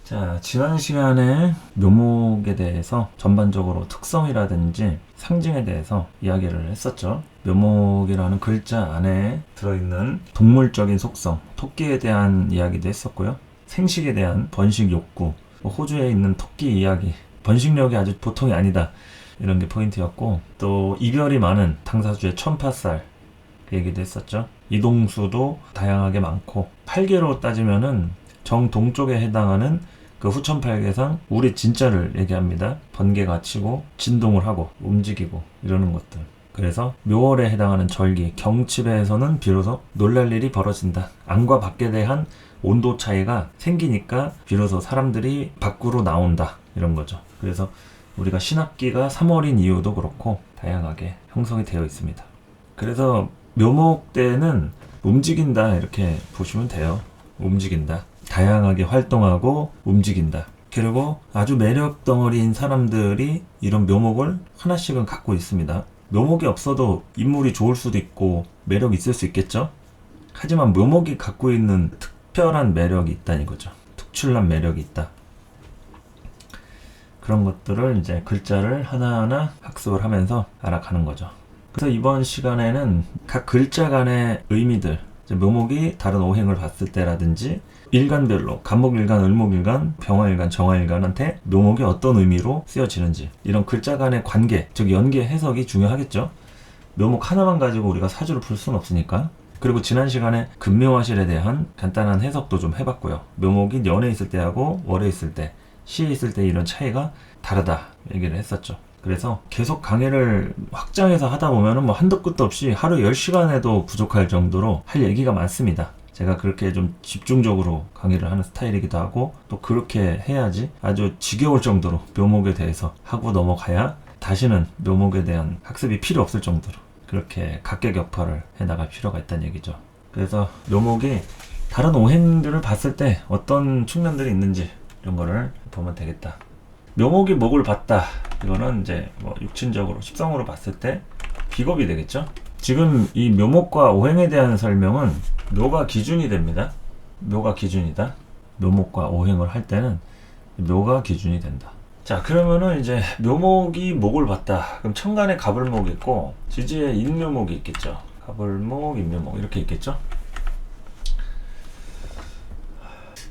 자, 지난 시간에 묘목에 대해서 전반적으로 특성이라든지 상징에 대해서 이야기를 했었죠. 묘목이라는 글자 안에 들어있는 동물적인 속성, 토끼에 대한 이야기도 했었고요. 생식에 대한 번식 욕구, 호주에 있는 토끼 이야기, 번식력이 아주 보통이 아니다, 이런 게 포인트였고, 또 이별이 많은 당사주의 천파살 그 얘기도 했었죠. 이동수도 다양하게 많고, 팔계로 따지면은 정동쪽에 해당하는 그 후천팔계상 우리 진짜를 얘기합니다. 번개가 치고 진동을 하고 움직이고 이러는 것들. 그래서 묘월에 해당하는 절기 경칩에서는 비로소 놀랄 일이 벌어진다. 안과 밖에 대한 온도 차이가 생기니까 비로소 사람들이 밖으로 나온다, 이런 거죠. 그래서 우리가 신학기가 3월인 이유도 그렇고 다양하게 형성이 되어 있습니다. 그래서 묘목 때는 움직인다, 이렇게 보시면 돼요. 움직인다. 다양하게 활동하고 움직인다. 그리고 아주 매력 덩어리인 사람들이 이런 묘목을 하나씩은 갖고 있습니다. 묘목이 없어도 인물이 좋을 수도 있고 매력이 있을 수 있겠죠. 하지만 묘목이 갖고 있는 특별한 매력이 있다는 거죠. 특출난 매력이 있다. 그런 것들을 이제 글자를 하나하나 학습을 하면서 알아가는 거죠. 그래서 이번 시간에는 각 글자 간의 의미들, 묘목이 다른 오행을 봤을 때라든지 일간별로 간목일간, 을목일간, 병화일간, 정화일간한테 묘목이 어떤 의미로 쓰여지는지, 이런 글자 간의 관계, 즉 연계 해석이 중요하겠죠. 묘목 하나만 가지고 우리가 사주를 풀 수는 없으니까. 그리고 지난 시간에 금묘화실에 대한 간단한 해석도 좀 해봤고요. 묘목이 연에 있을 때하고 월에 있을 때, 시에 있을 때 이런 차이가 다르다 얘기를 했었죠. 그래서 계속 강의를 확장해서 하다 보면은 뭐 한도 끝도 없이 하루 10시간에도 부족할 정도로 할 얘기가 많습니다. 제가 그렇게 좀 집중적으로 강의를 하는 스타일이기도 하고, 또 그렇게 해야지 아주 지겨울 정도로 묘목에 대해서 하고 넘어가야 다시는 묘목에 대한 학습이 필요 없을 정도로 그렇게 각계격파를 해나갈 필요가 있다는 얘기죠. 그래서 묘목이 다른 오행들을 봤을 때 어떤 측면들이 있는지 이런 거를 보면 되겠다. 묘목이 목을 봤다, 이거는 이제 뭐 육친적으로 십성으로 봤을 때 비겁이 되겠죠. 지금 이 묘목과 오행에 대한 설명은 묘가 기준이 됩니다. 묘가 기준이다. 묘목과 오행을 할 때는 묘가 기준이 된다. 자, 그러면은 이제 묘목이 목을 봤다. 그럼 천간에 갑을목이 있고 지지에 인묘목이 있겠죠. 갑을목, 인묘목 이렇게 있겠죠.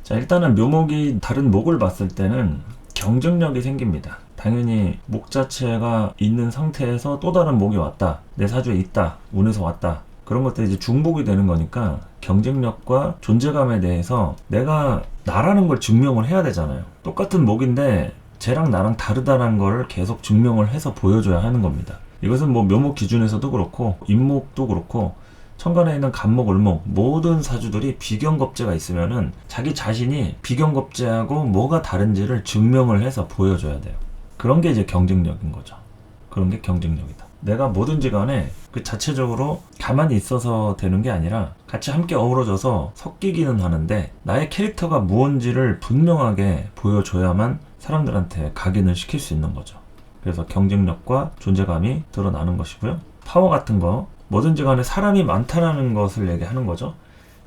자, 일단은 묘목이 다른 목을 봤을 때는 경쟁력이 생깁니다. 당연히 목 자체가 있는 상태에서 또 다른 목이 왔다, 내 사주에 있다, 운에서 왔다, 그런 것들이 이제 중복이 되는 거니까 경쟁력과 존재감에 대해서 내가 나라는 걸 증명을 해야 되잖아요. 똑같은 목인데 쟤랑 나랑 다르다는 걸 계속 증명을 해서 보여줘야 하는 겁니다. 이것은 뭐 묘목 기준에서도 그렇고 인목도 그렇고 천간에 있는 간목, 을목 모든 사주들이 비경겁제가 있으면은 자기 자신이 비경겁제하고 뭐가 다른지를 증명을 해서 보여줘야 돼요. 그런 게 이제 경쟁력인 거죠. 그런 게 경쟁력이다. 내가 뭐든지 간에 그 자체적으로 가만히 있어서 되는 게 아니라 같이 함께 어우러져서 섞이기는 하는데 나의 캐릭터가 무언지를 분명하게 보여줘야만 사람들한테 각인을 시킬 수 있는 거죠. 그래서 경쟁력과 존재감이 드러나는 것이고요. 파워 같은 거, 뭐든지 간에 사람이 많다라는 것을 얘기하는 거죠.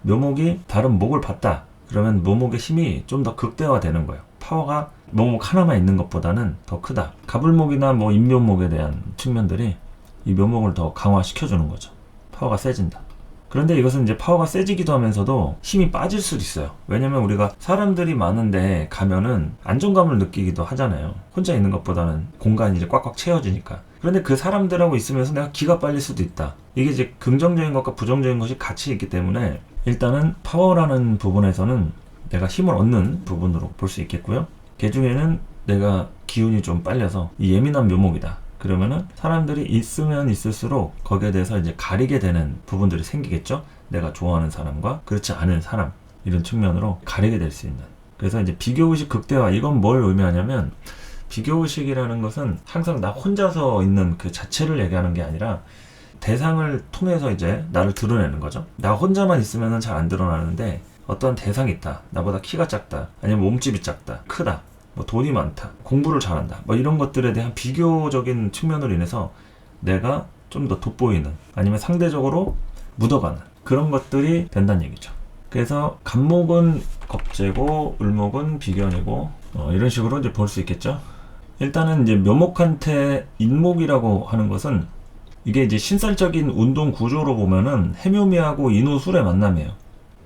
묘목이 다른 목을 봤다, 그러면 묘목의 힘이 좀 더 극대화되는 거예요. 파워가 묘목 하나만 있는 것보다는 더 크다. 갑을목이나 뭐 인묘목에 대한 측면들이 이 묘목을 더 강화시켜주는 거죠. 파워가 세진다. 그런데 이것은 이제 파워가 세지기도 하면서도 힘이 빠질 수도 있어요. 왜냐면 우리가 사람들이 많은데 가면은 안정감을 느끼기도 하잖아요. 혼자 있는 것보다는 공간이 이제 꽉꽉 채워지니까. 그런데 그 사람들하고 있으면서 내가 기가 빨릴 수도 있다. 이게 이제 긍정적인 것과 부정적인 것이 같이 있기 때문에 일단은 파워라는 부분에서는 내가 힘을 얻는 부분으로 볼 수 있겠고요. 그 중에는 내가 기운이 좀 빨려서 이 예민한 묘목이다. 그러면은 사람들이 있으면 있을수록 거기에 대해서 이제 가리게 되는 부분들이 생기겠죠. 내가 좋아하는 사람과 그렇지 않은 사람, 이런 측면으로 가리게 될 수 있는. 그래서 이제 비교의식 극대화, 이건 뭘 의미하냐면 비교의식이라는 것은 항상 나 혼자서 있는 그 자체를 얘기하는 게 아니라 대상을 통해서 이제 나를 드러내는 거죠. 나 혼자만 있으면 잘 안 드러나는데 어떠한 대상이 있다, 나보다 키가 작다, 아니면 몸집이 작다, 크다, 뭐 돈이 많다, 공부를 잘한다, 뭐 이런 것들에 대한 비교적인 측면으로 인해서 내가 좀 더 돋보이는, 아니면 상대적으로 묻어가는 그런 것들이 된다는 얘기죠. 그래서 간목은 겁재고 을목은 비견이고 이런 식으로 이제 볼 수 있겠죠. 일단은 이제 묘목한테 인목이라고 하는 것은 이게 이제 신살적인 운동 구조로 보면은 해묘미하고 인호술의 만남이에요.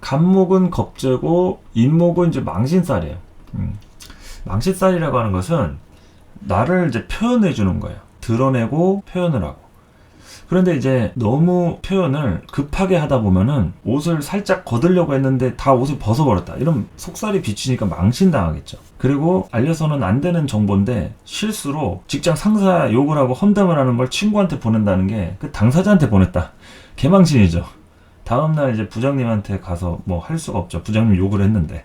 간목은 겁재고 인목은 이제 망신살이에요. 망신살이라고 하는 것은 나를 이제 표현해 주는 거예요. 드러내고 표현을 하고. 그런데 이제 너무 표현을 급하게 하다 보면은 옷을 살짝 걷으려고 했는데 다 옷을 벗어버렸다. 이런 속살이 비치니까 망신당하겠죠. 그리고 알려서는 안 되는 정보인데 실수로 직장 상사 욕을 하고 험담을 하는 걸 친구한테 보낸다는 게 그 당사자한테 보냈다. 개망신이죠. 다음날 이제 부장님한테 가서 뭐 할 수가 없죠. 부장님 욕을 했는데.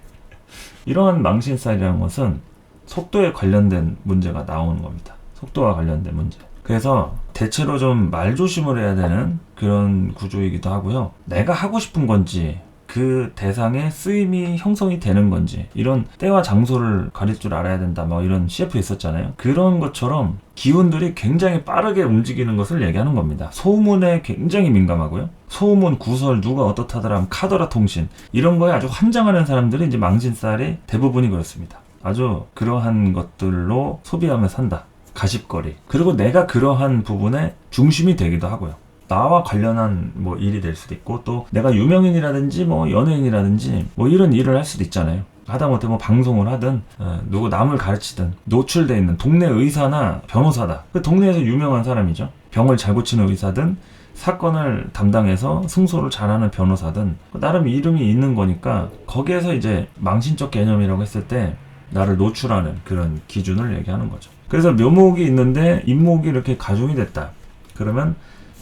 이러한 망신살이라는 것은 속도에 관련된 문제가 나오는 겁니다. 속도와 관련된 문제. 그래서 대체로 좀 말조심을 해야 되는 그런 구조이기도 하고요. 내가 하고 싶은 건지 그 대상의 쓰임이 형성이 되는 건지 이런 때와 장소를 가릴 줄 알아야 된다 뭐 이런 CF 있었잖아요. 그런 것처럼 기운들이 굉장히 빠르게 움직이는 것을 얘기하는 겁니다. 소문에 굉장히 민감하고요. 소문, 구설, 누가 어떻다더라 하면 카더라 통신 이런 거에 아주 환장하는 사람들이 이제 망신살이 대부분이 그렇습니다. 아주 그러한 것들로 소비하며 산다. 가십거리. 그리고 내가 그러한 부분에 중심이 되기도 하고요. 나와 관련한 뭐 일이 될 수도 있고 또 내가 유명인이라든지 뭐 연예인이라든지 뭐 이런 일을 할 수도 있잖아요. 하다못해 뭐 방송을 하든 누구 남을 가르치든 노출돼 있는 동네 의사나 변호사다. 그 동네에서 유명한 사람이죠. 병을 잘 고치는 의사든 사건을 담당해서 승소를 잘하는 변호사든 나름 이름이 있는 거니까 거기에서 이제 망신적 개념이라고 했을 때 나를 노출하는 그런 기준을 얘기하는 거죠. 그래서 묘목이 있는데 인목이 이렇게 가중이 됐다. 그러면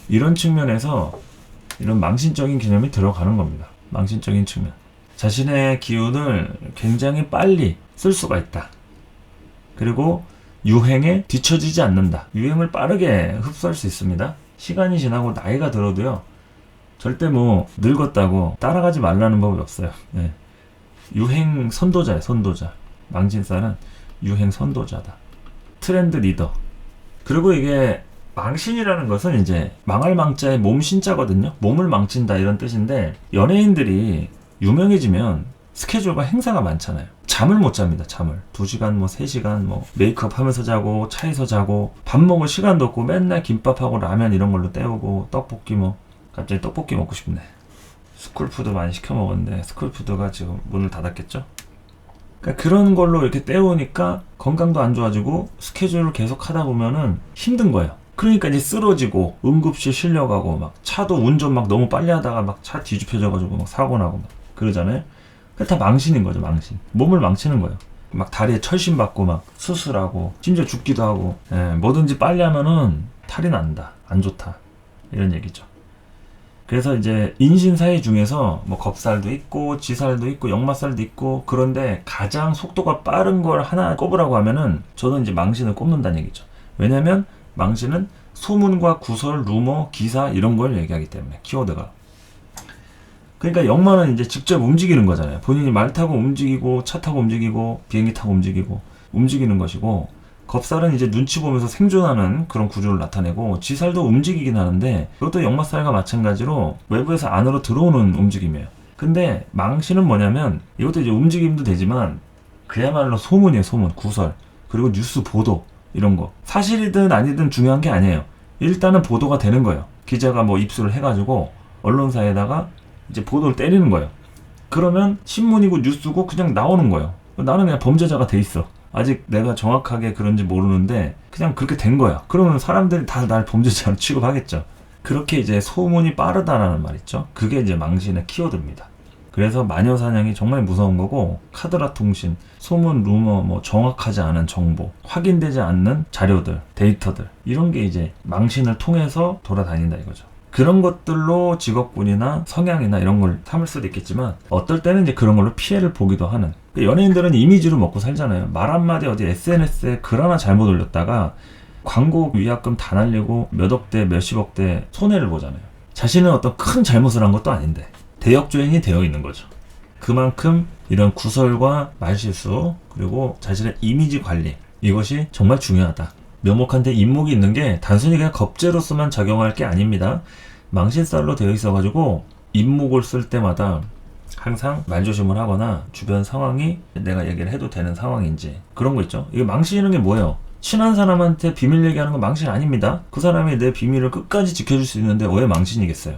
이런 측면에서 이런 망신적인 개념이 들어가는 겁니다. 망신적인 측면. 자신의 기운을 굉장히 빨리 쓸 수가 있다. 그리고 유행에 뒤처지지 않는다. 유행을 빠르게 흡수할 수 있습니다. 시간이 지나고 나이가 들어도요. 절대 뭐 늙었다고 따라가지 말라는 법이 없어요. 네. 유행 선도자예요. 선도자. 망신살은 유행 선도자다. 트렌드 리더. 그리고 이게 망신이라는 것은 이제 망할 망자의 몸 신자거든요. 몸을 망친다 이런 뜻인데 연예인들이 유명해지면 스케줄과 행사가 많잖아요. 잠을 못 잡니다. 잠을 2시간 뭐 3시간 뭐 메이크업 하면서 자고 차에서 자고 밥 먹을 시간도 없고 맨날 김밥하고 라면 이런 걸로 때우고 떡볶이 뭐 갑자기 떡볶이 먹고 싶네. 스쿨푸드 많이 시켜 먹었는데 스쿨푸드가 지금 문을 닫았겠죠? 그러니까 그런 걸로 이렇게 때우니까 건강도 안 좋아지고 스케줄을 계속 하다 보면은 힘든 거예요. 그러니까 이제 쓰러지고 응급실 실려가고 막 차도 운전 막 너무 빨리 하다가 막 차 뒤집혀져가지고 막 사고 나고 막 그러잖아요. 그게 다 망신인 거죠. 망신. 몸을 망치는 거예요. 막 다리에 철심 받고 막 수술하고 심지어 죽기도 하고 뭐든지 빨리 하면은 탈이 난다. 안 좋다. 이런 얘기죠. 그래서 이제 인신사회 중에서 뭐 겁살도 있고 지살도 있고 역마살도 있고 그런데 가장 속도가 빠른 걸 하나 꼽으라고 하면은 저는 이제 망신을 꼽는다는 얘기죠. 왜냐면 망신은 소문과 구설, 루머, 기사 이런 걸 얘기하기 때문에 키워드가. 그러니까 역마는 이제 직접 움직이는 거잖아요. 본인이 말 타고 움직이고 차 타고 움직이고 비행기 타고 움직이고 움직이는 것이고 겁살은 이제 눈치 보면서 생존하는 그런 구조를 나타내고 지살도 움직이긴 하는데 그것도 역마살과 마찬가지로 외부에서 안으로 들어오는 움직임이에요. 근데 망신은 뭐냐면 이것도 이제 움직임도 되지만 그야말로 소문이에요. 소문, 구설 그리고 뉴스 보도 이런 거 사실이든 아니든 중요한 게 아니에요. 일단은 보도가 되는 거예요. 기자가 뭐 입수를 해가지고 언론사에다가 이제 보도를 때리는 거예요. 그러면 신문이고 뉴스고 그냥 나오는 거예요. 나는 그냥 범죄자가 돼 있어. 아직 내가 정확하게 그런지 모르는데 그냥 그렇게 된 거야. 그러면 사람들이 다 날 범죄자로 취급하겠죠. 그렇게 이제 소문이 빠르다라는 말 있죠. 그게 이제 망신의 키워드입니다. 그래서 마녀사냥이 정말 무서운 거고 카드라 통신, 소문, 루머, 뭐 정확하지 않은 정보, 확인되지 않는 자료들, 데이터들 이런 게 이제 망신을 통해서 돌아다닌다 이거죠. 그런 것들로 직업군이나 성향이나 이런 걸 삼을 수도 있겠지만 어떨 때는 이제 그런 걸로 피해를 보기도 하는. 연예인들은 이미지로 먹고 살잖아요. 말 한마디 어디 SNS에 글 하나 잘못 올렸다가 광고 위약금 다 날리고 몇억 대 몇십억 대 손해를 보잖아요. 자신은 어떤 큰 잘못을 한 것도 아닌데 대역죄인이 되어 있는 거죠. 그만큼 이런 구설과 말실수 그리고 자신의 이미지 관리 이것이 정말 중요하다. 묘목한테 인목이 있는 게 단순히 그냥 겁재로서만 작용할 게 아닙니다. 망신살로 되어 있어가지고 인목을 쓸 때마다 항상 말조심을 하거나 주변 상황이 내가 얘기를 해도 되는 상황인지 그런 거 있죠. 이게 망신이라는 게 뭐예요? 친한 사람한테 비밀 얘기하는 건 망신 아닙니다. 그 사람이 내 비밀을 끝까지 지켜줄 수 있는데 왜 망신이겠어요?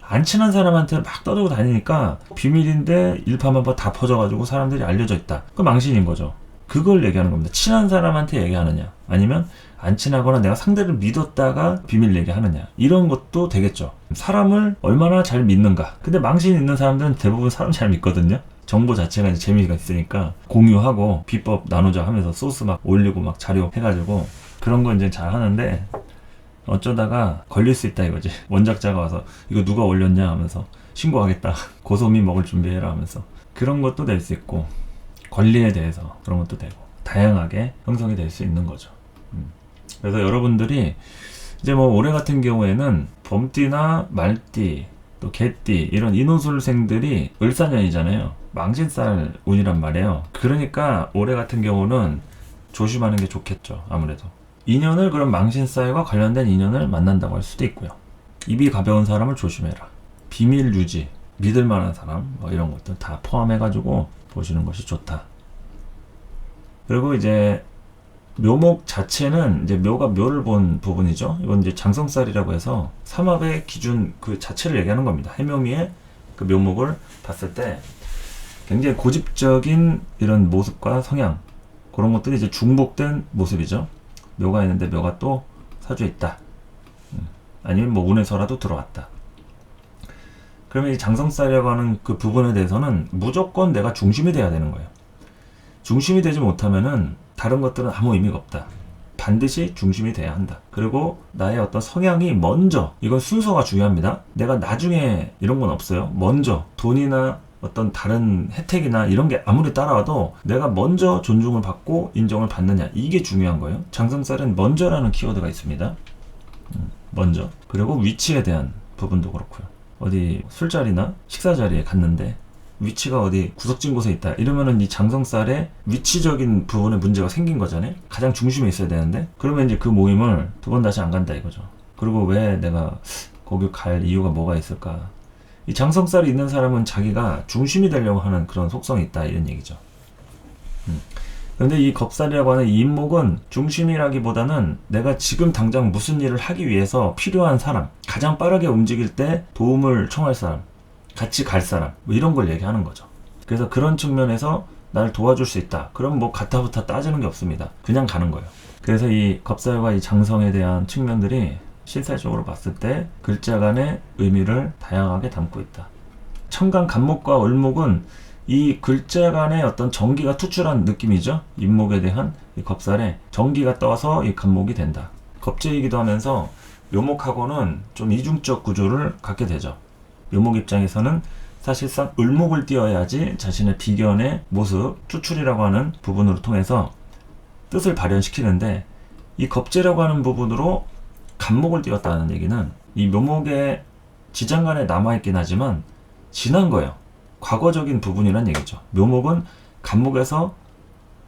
안 친한 사람한테 막 떠들고 다니니까 비밀인데 일파만파 다 퍼져가지고 사람들이 알려져 있다. 그 망신인 거죠. 그걸 얘기하는 겁니다. 친한 사람한테 얘기하느냐 아니면 안 친하거나 내가 상대를 믿었다가 비밀 얘기하느냐 이런 것도 되겠죠. 사람을 얼마나 잘 믿는가. 근데 망신 있는 사람들은 대부분 사람 잘 믿거든요. 정보 자체가 이제 재미가 있으니까 공유하고 비법 나누자 하면서 소스 막 올리고 막 자료 해가지고 그런 거 이제 잘 하는데 어쩌다가 걸릴 수 있다 이거지. 원작자가 와서 이거 누가 올렸냐 하면서 신고하겠다. 고소민 먹을 준비해라 하면서 그런 것도 될 수 있고 권리에 대해서 그런 것도 되고 다양하게 형성이 될 수 있는 거죠. 그래서 여러분들이 이제 뭐 올해 같은 경우에는 범띠나 말띠 또 개띠 이런 인호술생들이 을사년이잖아요. 망신살 운이란 말이에요. 그러니까 올해 같은 경우는 조심하는 게 좋겠죠. 아무래도 인연을 그런 망신살과 관련된 인연을 만난다고 할 수도 있고요. 입이 가벼운 사람을 조심해라. 비밀 유지, 믿을 만한 사람 뭐 이런 것들 다 포함해가지고 보시는 것이 좋다. 그리고 이제 묘목 자체는 이제 묘가 묘를 본 부분이죠. 이건 이제 장성살이라고 해서 삼합의 기준 그 자체를 얘기하는 겁니다. 해묘미의 그 묘목을 봤을 때 굉장히 고집적인 이런 모습과 성향 그런 것들이 이제 중복된 모습이죠. 묘가 있는데 묘가 또 사주에 있다. 아니면 뭐 운에서라도 들어왔다. 그러면 이 장성살이라고 하는 그 부분에 대해서는 무조건 내가 중심이 돼야 되는 거예요. 중심이 되지 못하면은 다른 것들은 아무 의미가 없다. 반드시 중심이 돼야 한다. 그리고 나의 어떤 성향이 먼저, 이건 순서가 중요합니다. 내가 나중에 이런 건 없어요. 먼저 돈이나 어떤 다른 혜택이나 이런 게 아무리 따라와도 내가 먼저 존중을 받고 인정을 받느냐, 이게 중요한 거예요. 장성살은 먼저라는 키워드가 있습니다. 먼저. 그리고 위치에 대한 부분도 그렇고요. 어디 술자리나 식사자리에 갔는데 위치가 어디 구석진 곳에 있다 이러면은 이 장성살의 위치적인 부분에 문제가 생긴 거잖아요. 가장 중심에 있어야 되는데 그러면 이제 그 모임을 두 번 다시 안 간다 이거죠. 그리고 왜 내가 거기 갈 이유가 뭐가 있을까. 이 장성살이 있는 사람은 자기가 중심이 되려고 하는 그런 속성이 있다 이런 얘기죠. 그런데 이 겁살이라고 하는 이 인목은 중심이라기보다는 내가 지금 당장 무슨 일을 하기 위해서 필요한 사람, 가장 빠르게 움직일 때 도움을 청할 사람, 같이 갈 사람, 뭐 이런 걸 얘기하는 거죠. 그래서 그런 측면에서 나를 도와줄 수 있다. 그럼 뭐 가타부타 따지는 게 없습니다. 그냥 가는 거예요. 그래서 이 겁살과 이 장성에 대한 측면들이 실살적으로 봤을 때 글자 간의 의미를 다양하게 담고 있다. 천간 간목과 을목은 이 글자 간의 어떤 정기가 투출한 느낌이죠. 인목에 대한 이 겁살에 정기가 떠서 이 간목이 된다. 겁재이기도 하면서 묘목하고는 좀 이중적 구조를 갖게 되죠. 묘목 입장에서는 사실상 을목을 띄어야지 자신의 비견의 모습, 추출이라고 하는 부분으로 통해서 뜻을 발현시키는데 이 겁재라고 하는 부분으로 간목을 띄었다는 얘기는 이 묘목의 지장간에 남아있긴 하지만 지난 거예요. 과거적인 부분이란 얘기죠. 묘목은 간목에서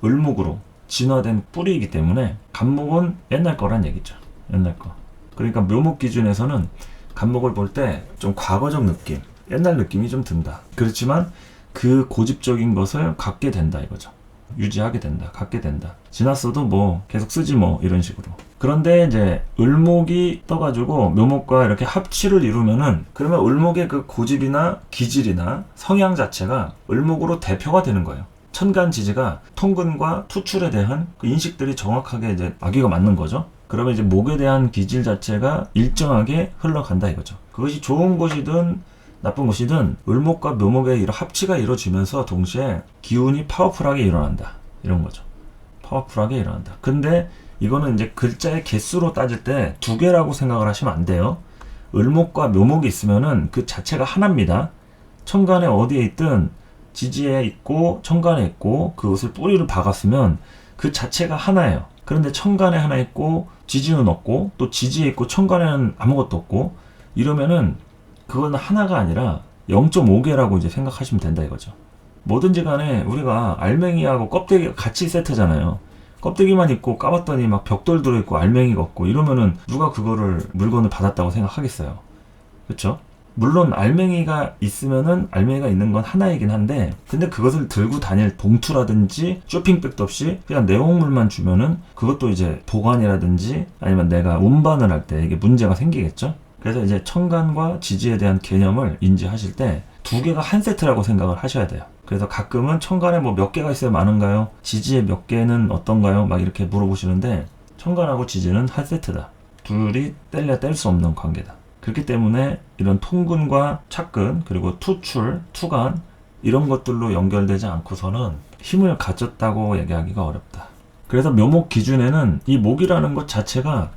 을목으로 진화된 뿌리이기 때문에 간목은 옛날 거란 얘기죠. 옛날 거. 그러니까 묘목 기준에서는 간목을 볼 때 좀 과거적 느낌, 옛날 느낌이 좀 든다. 그렇지만 그 고집적인 것을 갖게 된다 이거죠. 유지하게 된다, 갖게 된다. 지났어도 뭐 계속 쓰지 뭐 이런 식으로. 그런데 이제 을목이 떠가지고 묘목과 이렇게 합치를 이루면은 그러면 을목의 그 고집이나 기질이나 성향 자체가 을목으로 대표가 되는 거예요. 천간지지가 통근과 투출에 대한 그 인식들이 정확하게 이제 아기가 맞는 거죠. 그러면 이제 목에 대한 기질 자체가 일정하게 흘러간다 이거죠. 그것이 좋은 것이든 나쁜 것이든 을목과 묘목의 이런 합치가 이루어지면서 동시에 기운이 파워풀하게 일어난다 이런 거죠. 파워풀하게 일어난다. 근데 이거는 이제 글자의 개수로 따질 때 두 개라고 생각을 하시면 안 돼요. 을목과 묘목이 있으면은 그 자체가 하나입니다. 천간에 어디에 있든 지지에 있고 천간에 있고 그것을 뿌리를 박았으면 그 자체가 하나예요. 그런데 천간에 하나 있고 지지는 없고 또 지지에 있고 천간에는 아무것도 없고 이러면은 그건 하나가 아니라 0.5개라고 이제 생각하시면 된다 이거죠. 뭐든지 간에 우리가 알맹이하고 껍데기가 같이 세트잖아요. 껍데기만 있고 까봤더니 막 벽돌 들어있고 알맹이가 없고 이러면은 누가 그거를 물건을 받았다고 생각하겠어요. 그렇죠? 물론 알맹이가 있으면은 알맹이가 있는 건 하나이긴 한데, 근데 그것을 들고 다닐 봉투라든지 쇼핑백도 없이 그냥 내용물만 주면은 그것도 이제 보관이라든지 아니면 내가 운반을 할 때 이게 문제가 생기겠죠. 그래서 이제 첨간과 지지에 대한 개념을 인지하실 때 두 개가 한 세트라고 생각을 하셔야 돼요. 그래서 가끔은 첨간에 뭐 몇 개가 있어야 많은가요? 지지에 몇 개는 어떤가요? 막 이렇게 물어보시는데, 첨간하고 지지는 한 세트다. 둘이 뗄래야 뗄 수 없는 관계다. 그렇기 때문에 이런 통근과 착근, 그리고 투출, 투간 이런 것들로 연결되지 않고서는 힘을 가졌다고 얘기하기가 어렵다. 그래서 묘목 기준에는 이 목이라는 것 자체가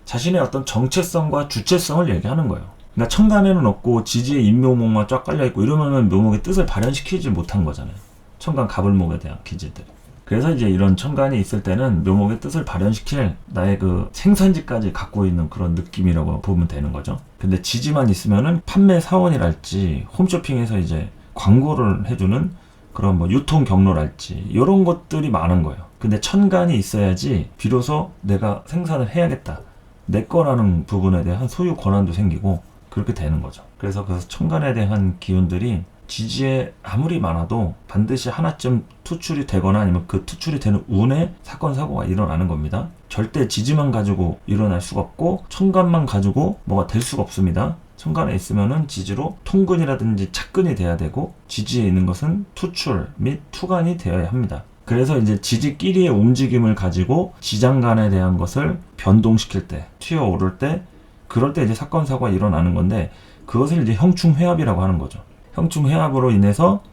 자신의 어떤 정체성과 주체성을 얘기하는 거예요. 그러니까 첨간에는 없고 지지에 인묘목만 쫙 깔려있고 이러면은 묘목의 뜻을 발현시키지 못한 거잖아요. 첨간 가불목에 대한 기질들이. 그래서 이제 이런 첨간이 있을 때는 묘목의 뜻을 발현시킬 나의 그 생산지까지 갖고 있는 그런 느낌이라고 보면 되는 거죠. 근데 지지만 있으면은 판매 사원이랄지 홈쇼핑에서 이제 광고를 해주는 그런 뭐 유통 경로랄지 이런 것들이 많은 거예요. 근데 첨간이 있어야지 비로소 내가 생산을 해야겠다. 내 거라는 부분에 대한 소유 권한도 생기고 그렇게 되는 거죠. 그래서 그 첨간에 대한 기운들이 지지에 아무리 많아도 반드시 하나쯤 투출이 되거나 아니면 그 투출이 되는 운에 사건 사고가 일어나는 겁니다. 절대 지지만 가지고 일어날 수가 없고 첨간만 가지고 뭐가 될 수가 없습니다. 첨간에 있으면은 지지로 통근이라든지 착근이 돼야 되고 지지에 있는 것은 투출 및 투간이 되어야 합니다. 그래서 이제 지지끼리의 움직임을 가지고 지장간에 대한 것을 변동시킬 때, 튀어오를 때, 그럴 때 이제 사건 사고가 일어나는 건데 그것을 이제 형충회합이라고 하는 거죠. 형충회합으로 인해서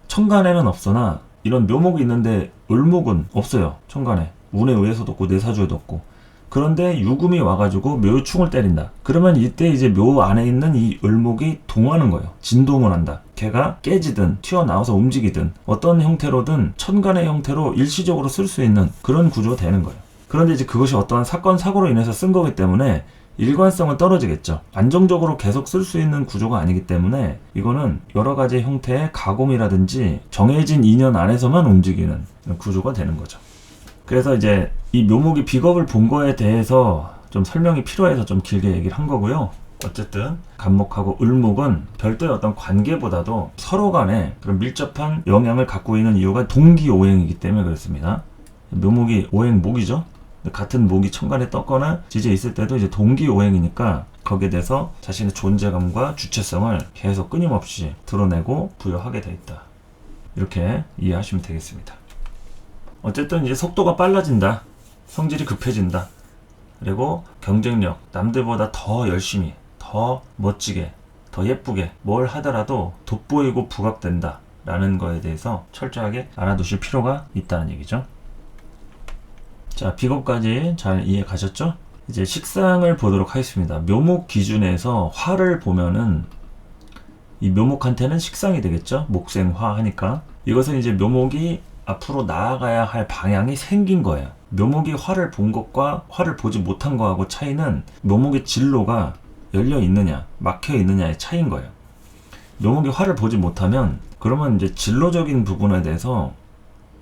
첨간에는 없으나 이런 묘목이 있는데 을목은 없어요. 첨간에 운에 의해서도 없고 내사주에도 없고. 그런데 유금이 와가지고 묘충을 때린다. 그러면 이때 이제 묘 안에 있는 이 을목이 동하는 거예요. 진동을 한다. 걔가 깨지든 튀어나와서 움직이든 어떤 형태로든 천간의 형태로 일시적으로 쓸 수 있는 그런 구조가 되는 거예요. 그런데 이제 그것이 어떠한 사건 사고로 인해서 쓴 거기 때문에 일관성은 떨어지겠죠. 안정적으로 계속 쓸 수 있는 구조가 아니기 때문에 이거는 여러 가지 형태의 가공이라든지 정해진 인연 안에서만 움직이는 구조가 되는 거죠. 그래서 이제 이 묘목이 비겁을 본 거에 대해서 좀 설명이 필요해서 좀 길게 얘기를 한 거고요. 어쨌든 간목하고 을목은 별도의 어떤 관계보다도 서로 간에 그런 밀접한 영향을 갖고 있는 이유가 동기오행이기 때문에 그렇습니다. 묘목이 오행목이죠. 같은 목이 천간에 떴거나 지지에 있을 때도 이제 동기오행이니까 거기에 대해서 자신의 존재감과 주체성을 계속 끊임없이 드러내고 부여하게 돼 있다. 이렇게 이해하시면 되겠습니다. 어쨌든 이제 속도가 빨라진다. 성질이 급해진다. 그리고 경쟁력, 남들보다 더 열심히, 더 멋지게, 더 예쁘게 뭘 하더라도 돋보이고 부각된다. 라는 거에 대해서 철저하게 알아두실 필요가 있다는 얘기죠. 자, 비겁까지 잘 이해 가셨죠? 이제 식상을 보도록 하겠습니다. 묘목 기준에서 화를 보면은 이 묘목한테는 식상이 되겠죠? 목생화 하니까. 이것은 이제 묘목이 앞으로 나아가야 할 방향이 생긴 거예요. 묘목이 화를 본 것과 화를 보지 못한 거하고 차이는 묘목의 진로가 열려 있느냐, 막혀 있느냐의 차이인 거예요. 묘목이 화를 보지 못하면 그러면 이제 진로적인 부분에 대해서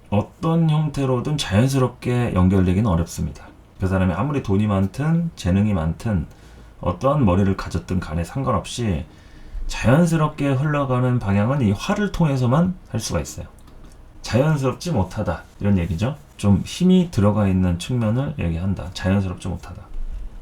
어떤 형태로든 자연스럽게 연결되기는 어렵습니다. 그 사람이 아무리 돈이 많든 재능이 많든 어떠한 머리를 가졌든 간에 상관없이 자연스럽게 흘러가는 방향은 이 화를 통해서만 할 수가 있어요. 자연스럽지 못하다 이런 얘기죠. 좀 힘이 들어가 있는 측면을 얘기한다. 자연스럽지 못하다.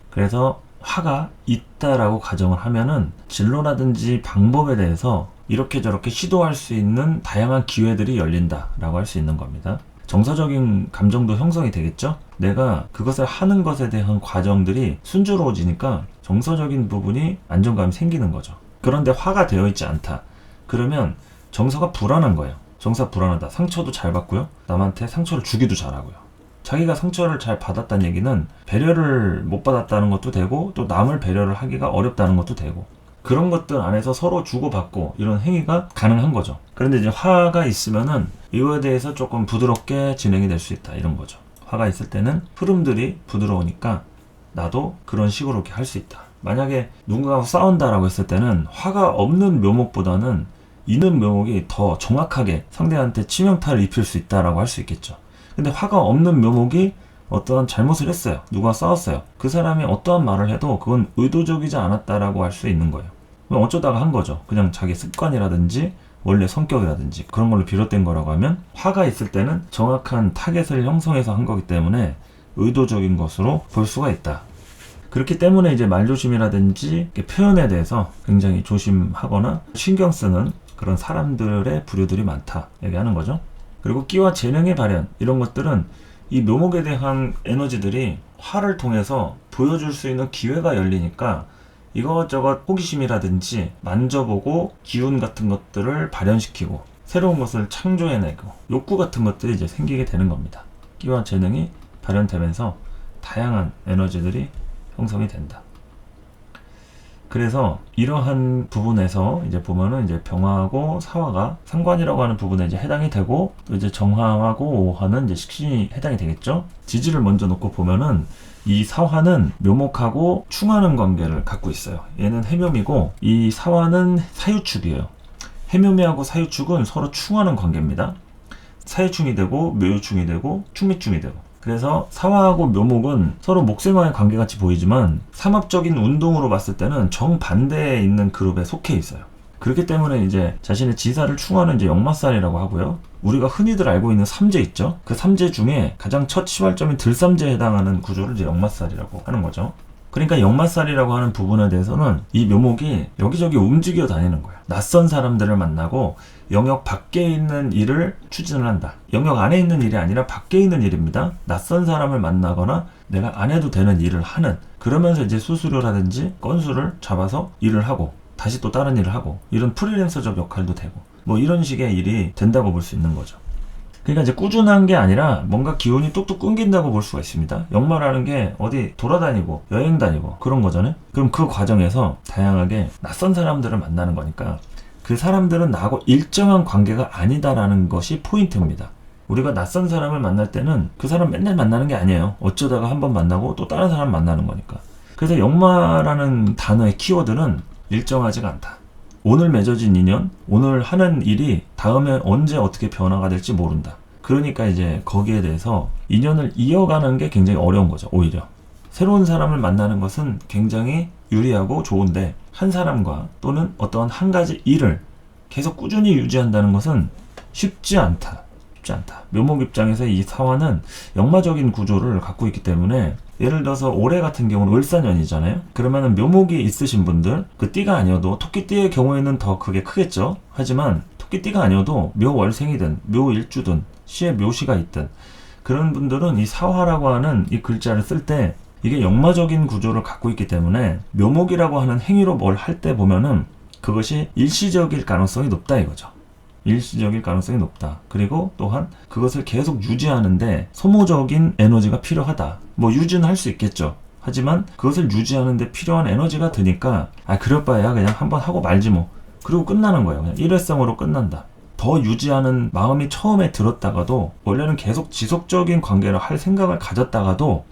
그래서 화가 있다라고 가정을 하면은 진로라든지 방법에 대해서 이렇게 저렇게 시도할 수 있는 다양한 기회들이 열린다라고 할 수 있는 겁니다. 정서적인 감정도 형성이 되겠죠? 내가 그것을 하는 것에 대한 과정들이 순조로워지니까 정서적인 부분이 안정감이 생기는 거죠. 그런데 화가 되어 있지 않다. 그러면 정서가 불안한 거예요. 정서가 불안하다. 상처도 잘 받고요. 남한테 상처를 주기도 잘하고요. 자기가 상처를 잘 받았다는 얘기는 배려를 못 받았다는 것도 되고 또 남을 배려를 하기가 어렵다는 것도 되고 그런 것들 안에서 서로 주고받고 이런 행위가 가능한 거죠. 그런데 이제 화가 있으면은 이거에 대해서 조금 부드럽게 진행이 될 수 있다 이런 거죠. 화가 있을 때는 흐름들이 부드러우니까 나도 그런 식으로 이렇게 할 수 있다. 만약에 누군가하고 싸운다라고 했을 때는 화가 없는 묘목보다는 있는 묘목이 더 정확하게 상대한테 치명타를 입힐 수 있다라고 할 수 있겠죠. 근데 화가 없는 묘목이 어떠한 잘못을 했어요. 누가 싸웠어요. 그 사람이 어떠한 말을 해도 그건 의도적이지 않았다라고 할 수 있는 거예요. 어쩌다가 한 거죠. 그냥 자기 습관이라든지 원래 성격이라든지 그런 걸로 비롯된 거라고 하면, 화가 있을 때는 정확한 타겟을 형성해서 한 거기 때문에 의도적인 것으로 볼 수가 있다. 그렇기 때문에 이제 말조심이라든지 표현에 대해서 굉장히 조심하거나 신경 쓰는 그런 사람들의 부류들이 많다 얘기하는 거죠. 그리고 끼와 재능의 발현, 이런 것들은 이 묘목에 대한 에너지들이 화를 통해서 보여줄 수 있는 기회가 열리니까 이것저것 호기심이라든지 만져보고 기운 같은 것들을 발현시키고 새로운 것을 창조해내고 욕구 같은 것들이 이제 생기게 되는 겁니다. 끼와 재능이 발현되면서 다양한 에너지들이 형성이 된다. 그래서 이러한 부분에서 이제 보면은 이제 병화하고 사화가 상관이라고 하는 부분에 이제 해당이 되고, 또 이제 정화하고 오화는 이제 식신이 해당이 되겠죠. 지지를 먼저 놓고 보면은 이 사화는 묘목하고 충하는 관계를 갖고 있어요. 얘는 해묘미고 이 사화는 사유축이에요. 해묘미하고 사유축은 서로 충하는 관계입니다. 사유충이 되고 묘유충이 되고 충미충이 되고, 그래서 사화하고 묘목은 서로 목생화의 관계같이 보이지만 삼합적인 운동으로 봤을 때는 정반대에 있는 그룹에 속해 있어요. 그렇기 때문에 이제 자신의 지사를 충하는 이제 역마살이라고 하고요. 우리가 흔히들 알고 있는 삼재 있죠. 그 삼재 중에 가장 첫 시발점인 들삼재에 해당하는 구조를 이제 역마살이라고 하는 거죠. 그러니까 역마살이라고 하는 부분에 대해서는 이 묘목이 여기저기 움직여 다니는 거예요. 낯선 사람들을 만나고 영역 밖에 있는 일을 추진을 한다. 영역 안에 있는 일이 아니라 밖에 있는 일입니다. 낯선 사람을 만나거나 내가 안 해도 되는 일을 하는, 그러면서 이제 수수료라든지 건수를 잡아서 일을 하고 다시 또 다른 일을 하고, 이런 프리랜서적 역할도 되고 뭐 이런 식의 일이 된다고 볼 수 있는 거죠. 그러니까 이제 꾸준한 게 아니라 뭔가 기운이 뚝뚝 끊긴다고 볼 수가 있습니다. 역마라는 게 어디 돌아다니고 여행 다니고 그런 거잖아요. 그럼 그 과정에서 다양하게 낯선 사람들을 만나는 거니까 그 사람들은 나하고 일정한 관계가 아니다라는 것이 포인트입니다. 우리가 낯선 사람을 만날 때는 그 사람 맨날 만나는 게 아니에요. 어쩌다가 한번 만나고 또 다른 사람 만나는 거니까. 그래서 역마라는 단어의 키워드는 일정하지가 않다. 오늘 맺어진 인연, 오늘 하는 일이 다음에 언제 어떻게 변화가 될지 모른다. 그러니까 이제 거기에 대해서 인연을 이어가는 게 굉장히 어려운 거죠. 오히려 새로운 사람을 만나는 것은 굉장히 유리하고 좋은데, 한 사람과 또는 어떤 한 가지 일을 계속 꾸준히 유지한다는 것은 쉽지 않다. 묘목 입장에서 이 사화는 역마적인 구조를 갖고 있기 때문에, 예를 들어서 올해 같은 경우는 을사년이잖아요. 그러면은 묘목이 있으신 분들, 그 띠가 아니어도 토끼띠의 경우에는 더 그게 크겠죠. 하지만 토끼띠가 아니어도 묘월생이든 묘일주든 시에 묘시가 있든 그런 분들은 이 사화라고 하는 이 글자를 쓸 때 이게 역마적인 구조를 갖고 있기 때문에 묘목이라고 하는 행위로 뭘 할 때 보면은 그것이 일시적일 가능성이 높다 이거죠. 일시적일 가능성이 높다. 그리고 또한 그것을 계속 유지하는데 소모적인 에너지가 필요하다. 뭐 유지는 할 수 있겠죠. 하지만 그것을 유지하는데 필요한 에너지가 드니까 그럴 바에야 그냥 한번 하고 말지 뭐. 그리고 끝나는 거예요. 그냥 일회성으로 끝난다. 더 유지하는 마음이 처음에 들었다가도, 원래는 계속 지속적인 관계를 할 생각을 가졌다가도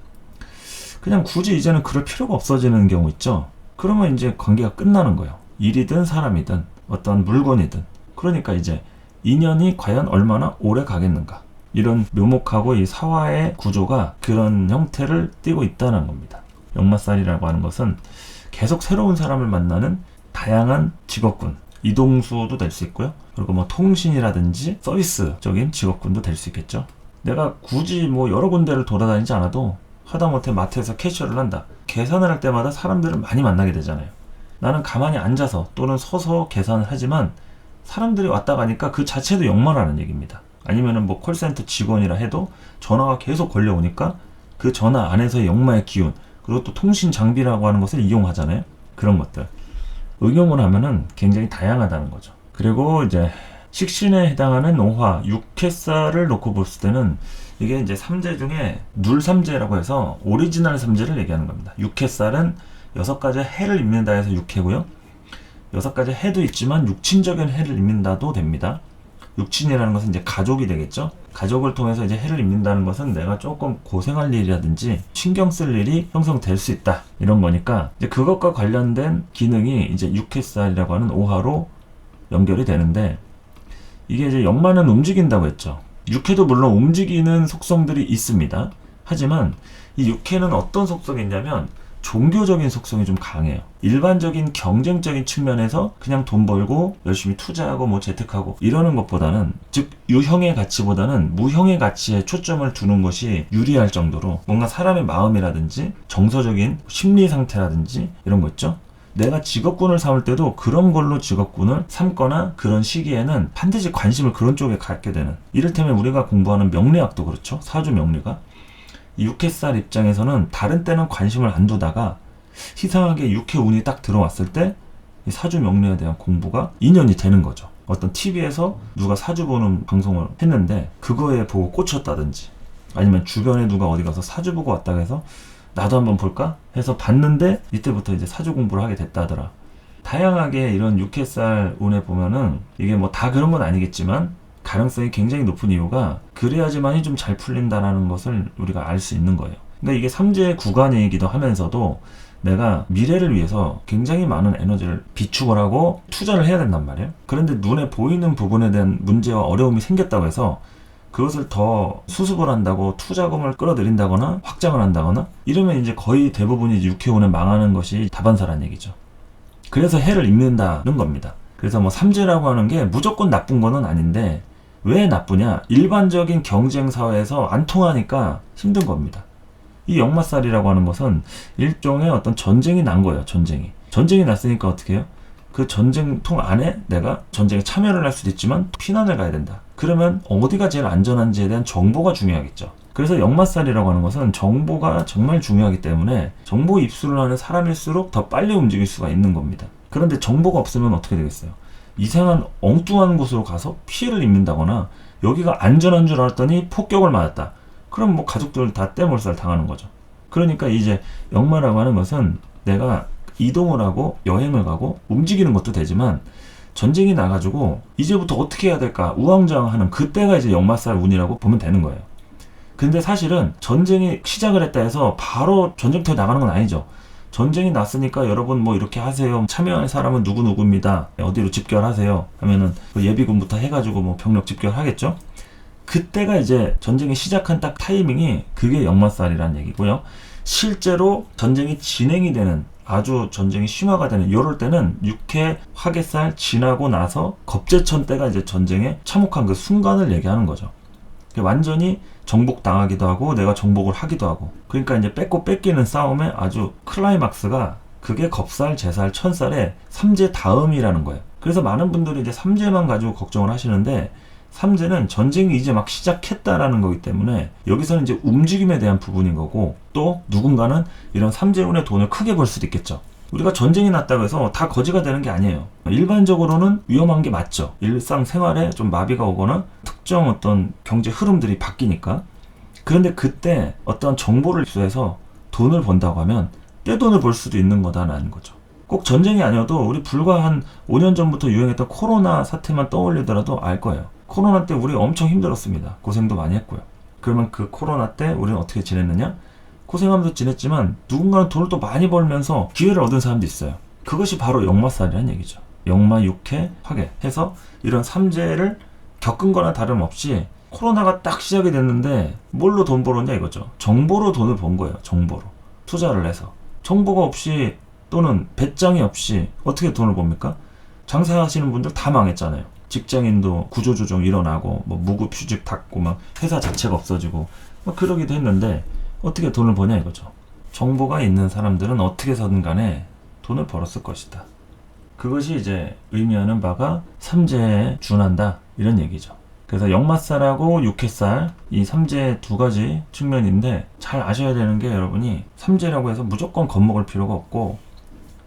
그냥 굳이 이제는 그럴 필요가 없어지는 경우 있죠. 그러면 이제 관계가 끝나는 거예요. 일이든 사람이든 어떤 물건이든. 그러니까 이제 인연이 과연 얼마나 오래 가겠는가. 이런 묘목하고 이 사화의 구조가 그런 형태를 띠고 있다는 겁니다. 역마살이라고 하는 것은 계속 새로운 사람을 만나는 다양한 직업군, 이동수도 될 수 있고요. 그리고 뭐 통신이라든지 서비스적인 직업군도 될 수 있겠죠. 내가 굳이 뭐 여러 군데를 돌아다니지 않아도 하다못해 마트에서 캐셔를 한다. 계산을 할 때마다 사람들을 많이 만나게 되잖아요. 나는 가만히 앉아서 또는 서서 계산을 하지만 사람들이 왔다 가니까 그 자체도 역마라는 얘기입니다. 아니면은 뭐 콜센터 직원이라 해도 전화가 계속 걸려오니까 그 전화 안에서의 역마의 기운, 그리고 또 통신 장비라고 하는 것을 이용하잖아요. 그런 것들 응용을 하면은 굉장히 다양하다는 거죠. 그리고 이제 식신에 해당하는 오화, 육해살을 놓고 봤을 때는 이게 이제 삼재 중에 눌삼재라고 해서 오리지널 삼재를 얘기하는 겁니다. 육해살은 6가지 해를 입는다 해서 육해고요. 6가지 해도 있지만 육친적인 해를 입는다도 됩니다. 육친이라는 것은 이제 가족이 되겠죠. 가족을 통해서 이제 해를 입는다는 것은 내가 조금 고생할 일이라든지 신경 쓸 일이 형성될 수 있다, 이런 거니까 이제 그것과 관련된 기능이 이제 육해살이라고 하는 오화로 연결이 되는데, 이게 이제 역마는 움직인다고 했죠. 육해도 물론 움직이는 속성들이 있습니다. 하지만 이 육해는 어떤 속성이 있냐면 종교적인 속성이 좀 강해요. 일반적인 경쟁적인 측면에서 그냥 돈 벌고 열심히 투자하고 뭐 재테크하고 이러는 것보다는, 즉 유형의 가치보다는 무형의 가치에 초점을 두는 것이 유리할 정도로 뭔가 사람의 마음이라든지 정서적인 심리 상태라든지 이런 거 있죠. 내가 직업군을 삼을 때도 그런 걸로 직업군을 삼거나 그런 시기에는 반드시 관심을 그런 쪽에 갖게 되는, 이를테면 우리가 공부하는 명리학도 그렇죠. 사주 명리가 이 육해살 입장에서는 다른 때는 관심을 안 두다가 이상하게 육해운이 딱 들어왔을 때 이 사주 명리에 대한 공부가 인연이 되는 거죠. 어떤 TV에서 누가 사주 보는 방송을 했는데 그거에 보고 꽂혔다든지, 아니면 주변에 누가 어디 가서 사주 보고 왔다고 해서 나도 한번 볼까 해서 봤는데 이때부터 이제 사주 공부를 하게 됐다 하더라. 다양하게 이런 육해살 운에 보면은 이게 뭐 다 그런 건 아니겠지만 가능성이 굉장히 높은 이유가 그래야지만이 좀 잘 풀린다라는 것을 우리가 알 수 있는 거예요. 근데 이게 삼재 구간이기도 하면서도 내가 미래를 위해서 굉장히 많은 에너지를 비축을 하고 투자를 해야 된단 말이에요. 그런데 눈에 보이는 부분에 대한 문제와 어려움이 생겼다고 해서 그것을 더 수습을 한다고 투자금을 끌어들인다거나 확장을 한다거나 이러면 이제 거의 대부분이 육해운에 망하는 것이 다반사란 얘기죠. 그래서 해를 입는다는 겁니다. 그래서 뭐 삼재라고 하는 게 무조건 나쁜 거는 아닌데 왜 나쁘냐? 일반적인 경쟁 사회에서 안 통하니까 힘든 겁니다. 이 역마살이라고 하는 것은 일종의 어떤 전쟁이 난 거예요. 전쟁이 났으니까 어떻게 해요? 그 전쟁통 안에 내가 전쟁에 참여를 할 수도 있지만 피난을 가야 된다. 그러면 어디가 제일 안전한지에 대한 정보가 중요하겠죠. 그래서 역마살이라고 하는 것은 정보가 정말 중요하기 때문에 정보 입수를 하는 사람일수록 더 빨리 움직일 수가 있는 겁니다. 그런데 정보가 없으면 어떻게 되겠어요? 이상한 엉뚱한 곳으로 가서 피해를 입는다거나 여기가 안전한 줄 알았더니 폭격을 맞았다. 그럼 뭐 가족들 다 떼몰살 당하는 거죠. 그러니까 이제 역마라고 하는 것은 내가 이동을 하고 여행을 가고 움직이는 것도 되지만 전쟁이 나가지고 이제부터 어떻게 해야 될까 우왕좌왕하는 그때가 이제 역마살 운이라고 보면 되는 거예요. 근데 사실은 전쟁이 시작을 했다 해서 바로 전쟁터에 나가는 건 아니죠. 전쟁이 났으니까 여러분 뭐 이렇게 하세요. 참여할 사람은 누구누구입니다. 어디로 집결하세요. 하면은 예비군부터 해가지고 뭐 병력 집결하겠죠. 그때가 이제 전쟁이 시작한 딱 타이밍이 그게 역마살이라는 얘기고요. 실제로 전쟁이 진행이 되는 아주 전쟁이 심화가 되는 요럴 때는 육해 화개살 지나고 나서 겁제천 때가 이제 전쟁에 참혹한 그 순간을 얘기하는 거죠. 완전히 정복당하기도 하고 내가 정복을 하기도 하고, 그러니까 이제 뺏고 뺏기는 싸움의 아주 클라이막스가 그게 겁살, 제살, 천살의 삼재 다음이라는 거예요. 그래서 많은 분들이 이제 삼재만 가지고 걱정을 하시는데 삼재는 전쟁이 이제 막 시작했다라는 거기 때문에 여기서는 이제 움직임에 대한 부분인 거고, 또 누군가는 이런 삼재운의 돈을 크게 벌 수도 있겠죠. 우리가 전쟁이 났다고 해서 다 거지가 되는 게 아니에요. 일반적으로는 위험한 게 맞죠. 일상생활에 좀 마비가 오거나 특정 어떤 경제 흐름들이 바뀌니까. 그런데 그때 어떤 정보를 입수해서 돈을 번다고 하면 떼돈을 벌 수도 있는 거다라는 거죠. 꼭 전쟁이 아니어도 우리 불과 한 5년 전부터 유행했던 코로나 사태만 떠올리더라도 알 거예요. 코로나 때 우리 엄청 힘들었습니다. 고생도 많이 했고요. 그러면 그 코로나 때 우리는 어떻게 지냈느냐? 고생하면서 지냈지만 누군가는 돈을 또 많이 벌면서 기회를 얻은 사람도 있어요. 그것이 바로 역마살이라는 얘기죠. 역마, 육해, 화개 해서 이런 삼재를 겪은 거나 다름없이 코로나가 딱 시작이 됐는데 뭘로 돈 벌었냐 이거죠. 정보로 돈을 번 거예요. 정보로. 투자를 해서. 정보가 없이 또는 배짱이 없이 어떻게 돈을 법니까? 장사하시는 분들 다 망했잖아요. 직장인도 구조조정 일어나고 뭐 무급휴직 닫고 막 회사 자체가 없어지고 막 그러기도 했는데 어떻게 돈을 버냐 이거죠. 정보가 있는 사람들은 어떻게 해서든 간에 돈을 벌었을 것이다. 그것이 이제 의미하는 바가 삼재에 준한다 이런 얘기죠. 그래서 역마살하고 육해살 이 삼재 두 가지 측면인데 잘 아셔야 되는 게 여러분이 삼재라고 해서 무조건 겁먹을 필요가 없고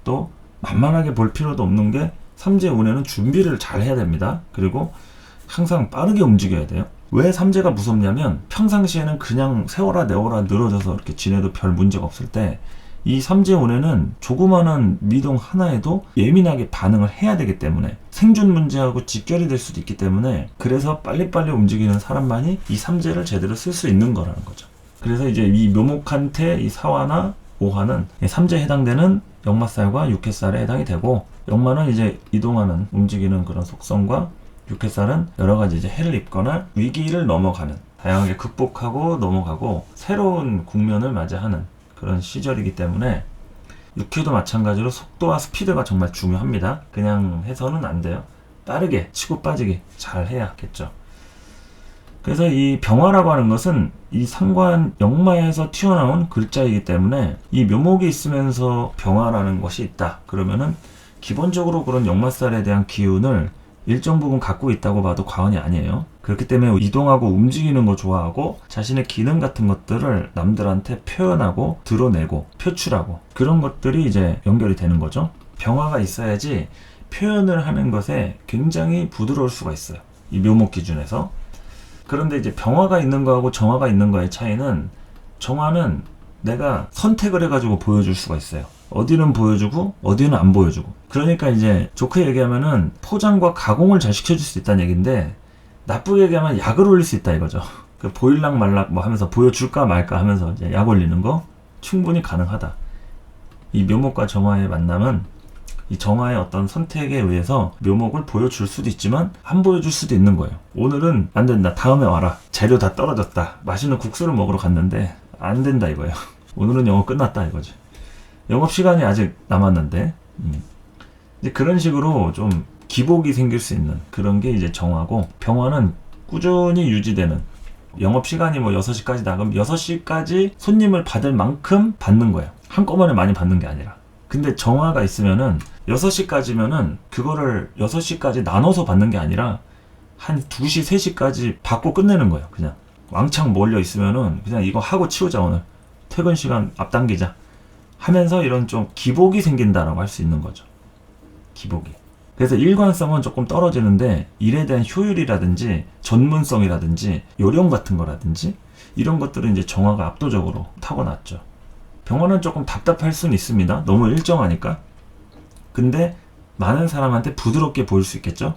또 만만하게 볼 필요도 없는 게 삼재 운에는 준비를 잘 해야 됩니다. 그리고 항상 빠르게 움직여야 돼요. 왜 삼재가 무섭냐면 평상시에는 그냥 세워라 내워라 늘어져서 이렇게 지내도 별 문제가 없을 때 이 삼재 운에는 조그마한 미동 하나에도 예민하게 반응을 해야 되기 때문에 생존 문제하고 직결이 될 수도 있기 때문에 그래서 빨리빨리 움직이는 사람만이 이 삼재를 제대로 쓸 수 있는 거라는 거죠. 그래서 이제 이 묘목한테 이 사화나 오화는 삼재에 해당되는 역마살과 육해살에 해당이 되고 역마는 이제 이동하는 움직이는 그런 속성과 육해살은 여러 가지 이제 해를 입거나 위기를 넘어가는 다양하게 극복하고 넘어가고 새로운 국면을 맞이하는 그런 시절이기 때문에 육회도 마찬가지로 속도와 스피드가 정말 중요합니다. 그냥 해서는 안 돼요. 빠르게 치고 빠지게 잘 해야겠죠. 그래서 이 병화라고 하는 것은 이 상관 역마에서 튀어나온 글자이기 때문에 이 묘목이 있으면서 병화라는 것이 있다. 그러면은 기본적으로 그런 역마살에 대한 기운을 일정 부분 갖고 있다고 봐도 과언이 아니에요. 그렇기 때문에 이동하고 움직이는 거 좋아하고 자신의 기능 같은 것들을 남들한테 표현하고 드러내고 표출하고 그런 것들이 이제 연결이 되는 거죠. 병화가 있어야지 표현을 하는 것에 굉장히 부드러울 수가 있어요. 이 묘목 기준에서. 그런데 이제 병화가 있는 거하고 정화가 있는 거의 차이는 정화는 내가 선택을 해가지고 보여줄 수가 있어요. 어디는 보여주고 어디는 안 보여주고. 그러니까 이제 좋게 얘기하면은 포장과 가공을 잘 시켜줄 수 있다는 얘기인데 나쁘게 얘기하면 약을 올릴 수 있다 이거죠. 그 보일락 말락 뭐 하면서 보여줄까 말까 하면서 이제 약 올리는 거 충분히 가능하다. 이 묘목과 정화의 만남은 이 정화의 어떤 선택에 의해서 묘목을 보여줄 수도 있지만 안 보여줄 수도 있는 거예요. 오늘은 안 된다. 다음에 와라. 재료 다 떨어졌다. 맛있는 국수를 먹으러 갔는데 안 된다 이거예요. 오늘은 영업 끝났다 이거죠. 영업시간이 아직 남았는데 이제 그런 식으로 좀 기복이 생길 수 있는 그런 게 이제 정화고 병화는 꾸준히 유지되는 영업시간이 뭐 6시까지 나가면 6시까지 손님을 받을 만큼 받는 거예요. 한꺼번에 많이 받는 게 아니라. 근데 정화가 있으면은 6시까지면은 그거를 6시까지 나눠서 받는 게 아니라 한 2시, 3시까지 받고 끝내는 거예요. 그냥 왕창 몰려 있으면은 그냥 이거 하고 치우자 오늘. 퇴근 시간 앞당기자. 하면서 이런 좀 기복이 생긴다라고 할 수 있는 거죠. 기복이. 그래서 일관성은 조금 떨어지는데 일에 대한 효율이라든지 전문성이라든지 요령 같은 거라든지 이런 것들은 이제 정화가 압도적으로 타고났죠. 병화는 조금 답답할 수는 있습니다. 너무 일정하니까. 근데 많은 사람한테 부드럽게 보일 수 있겠죠.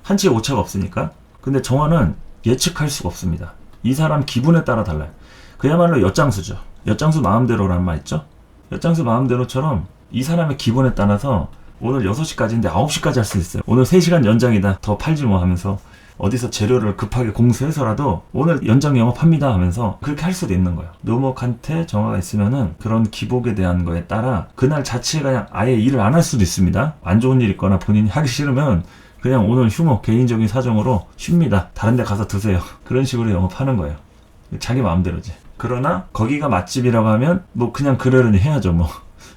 한치의 오차가 없으니까. 근데 정화는 예측할 수가 없습니다. 이 사람 기분에 따라 달라요. 그야말로 엿장수죠. 엿장수 마음대로라는 말 있죠. 엿장수 마음대로처럼 이 사람의 기분에 따라서 오늘 6시까지인데 9시까지 할 수 있어요. 오늘 3시간 연장이다. 더 팔지 뭐 하면서 어디서 재료를 급하게 공수해서라도 오늘 연장 영업합니다 하면서 그렇게 할 수도 있는 거예요. 묘목한테 정화가 있으면은 그런 기복에 대한 거에 따라 그날 자체가 그냥 아예 일을 안 할 수도 있습니다. 안 좋은 일 있거나 본인이 하기 싫으면 그냥 오늘 휴무 개인적인 사정으로 쉽니다. 다른 데 가서 드세요. 그런 식으로 영업하는 거예요. 자기 마음대로지. 그러나 거기가 맛집이라고 하면 뭐 그냥 그러려니 해야죠. 뭐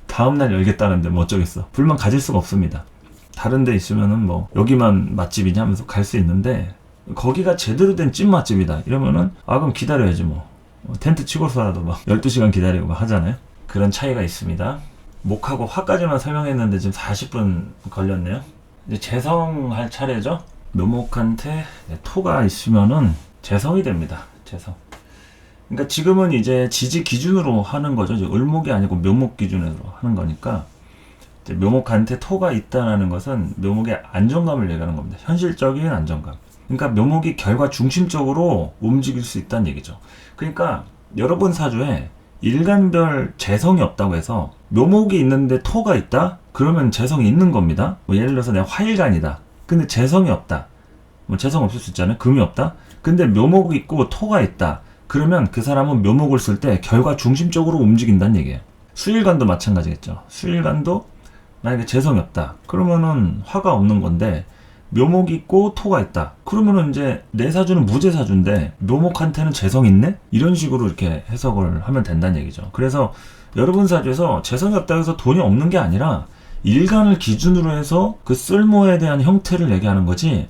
다음날 열겠다는데 뭐 어쩌겠어. 불만 가질 수가 없습니다. 다른 데 있으면은 뭐 여기만 맛집이냐 하면서 갈 수 있는데 거기가 제대로 된 찐 맛집이다 이러면은 그럼 기다려야지 뭐 텐트 치고서라도 막 12시간 기다리고 막 하잖아요. 그런 차이가 있습니다. 목하고 화까지만 설명했는데 지금 40분 걸렸네요. 이제 재성할 차례죠. 묘목한테 토가 있으면은 재성이 됩니다. 재성. 그러니까 지금은 이제 지지 기준으로 하는 거죠. 을목이 아니고 묘목 기준으로 하는 거니까 묘목한테 토가 있다는 것은 묘목의 안정감을 얘기하는 겁니다. 현실적인 안정감. 그러니까 묘목이 결과 중심적으로 움직일 수 있다는 얘기죠. 그러니까 여러분 사주에 일간별 재성이 없다고 해서 묘목이 있는데 토가 있다? 그러면 재성이 있는 겁니다. 뭐 예를 들어서 내가 화일간이다. 근데 재성이 없다. 뭐 재성 없을 수 있잖아요. 금이 없다. 근데 묘목이 있고 토가 있다. 그러면 그 사람은 묘목을 쓸 때 결과 중심적으로 움직인다는 얘기예요. 수일간도 마찬가지겠죠. 수일간도 만약에 재성이 없다. 그러면은 화가 없는 건데 묘목이 있고 토가 있다. 그러면은 이제 내 사주는 무재사주인데 묘목한테는 재성이 있네? 이런 식으로 이렇게 해석을 하면 된다는 얘기죠. 그래서 여러분 사주에서 재성이 없다고 해서 돈이 없는 게 아니라 일간을 기준으로 해서 그 쓸모에 대한 형태를 얘기하는 거지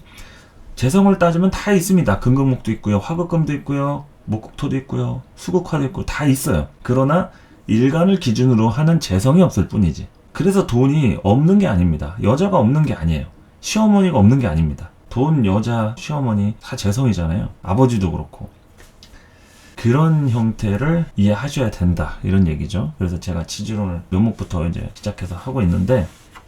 재성을 따지면 다 있습니다. 금금목도 있고요. 화극금도 있고요. 목국토도 있고요. 수국화도 있고 다 있어요. 그러나 일간을 기준으로 하는 재성이 없을 뿐이지. 그래서 돈이 없는 게 아닙니다. 여자가 없는 게 아니에요. 시어머니가 없는 게 아닙니다. 돈, 여자, 시어머니 다 재성이잖아요. 아버지도 그렇고. 그런 형태를 이해하셔야 된다. 이런 얘기죠. 그래서 제가 지지론을 묘목부터 이제 시작해서 하고 있는데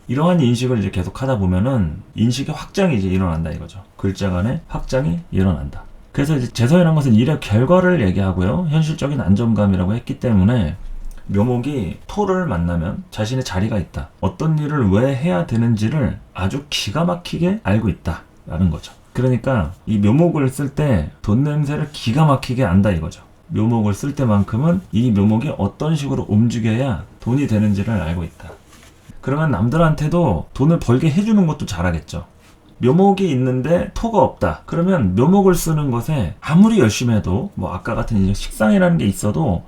이러한 인식을 이제 계속 하다 보면은 인식의 확장이 이제 일어난다 이거죠. 글자 간의 확장이 일어난다. 그래서 이제 재성이라는 것은 일의 결과를 얘기하고요. 현실적인 안정감이라고 했기 때문에 묘목이 토를 만나면 자신의 자리가 있다. 어떤 일을 왜 해야 되는지를 아주 기가 막히게 알고 있다. 라는 거죠. 그러니까 이 묘목을 쓸 때 돈 냄새를 기가 막히게 안다 이거죠. 묘목을 쓸 때만큼은 이 묘목이 어떤 식으로 움직여야 돈이 되는지를 알고 있다. 그러면 남들한테도 돈을 벌게 해주는 것도 잘하겠죠. 묘목이 있는데 토가 없다. 그러면 묘목을 쓰는 것에 아무리 열심히 해도 뭐 아까 같은 이제 식상이라는 게 있어도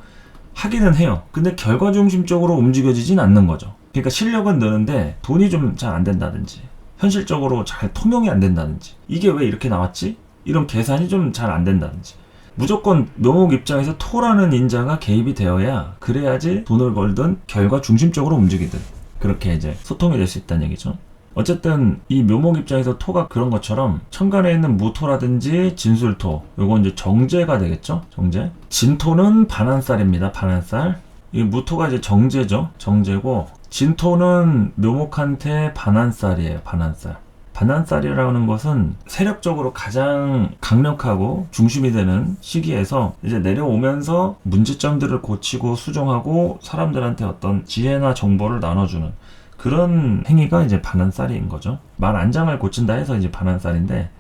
하기는 해요. 근데 결과 중심적으로 움직여지진 않는 거죠. 그러니까 실력은 느는데 돈이 좀 잘 안 된다든지 현실적으로 잘 통용이 안 된다든지 이게 왜 이렇게 나왔지? 이런 계산이 좀 잘 안 된다든지 무조건 묘목 입장에서 토라는 인자가 개입이 되어야 그래야지 돈을 벌든 결과 중심적으로 움직이든 그렇게 이제 소통이 될 수 있다는 얘기죠. 어쨌든 이 묘목 입장에서 토가 그런 것처럼 천간에 있는 무토라든지 진술토 요거 이제 정제가 되겠죠. 정제. 진토는 반한살입니다. 반한살. 이 무토가 이제 정제죠. 정제고 진토는 묘목한테 반한살이에요. 반한살. 반한살이라는 것은 세력적으로 가장 강력하고 중심이 되는 시기에서 이제 내려오면서 문제점들을 고치고 수정하고 사람들한테 어떤 지혜나 정보를 나눠주는 그런 행위가 이제 반한살인 거죠. 말 안장을 고친다 해서 이제 반한살인데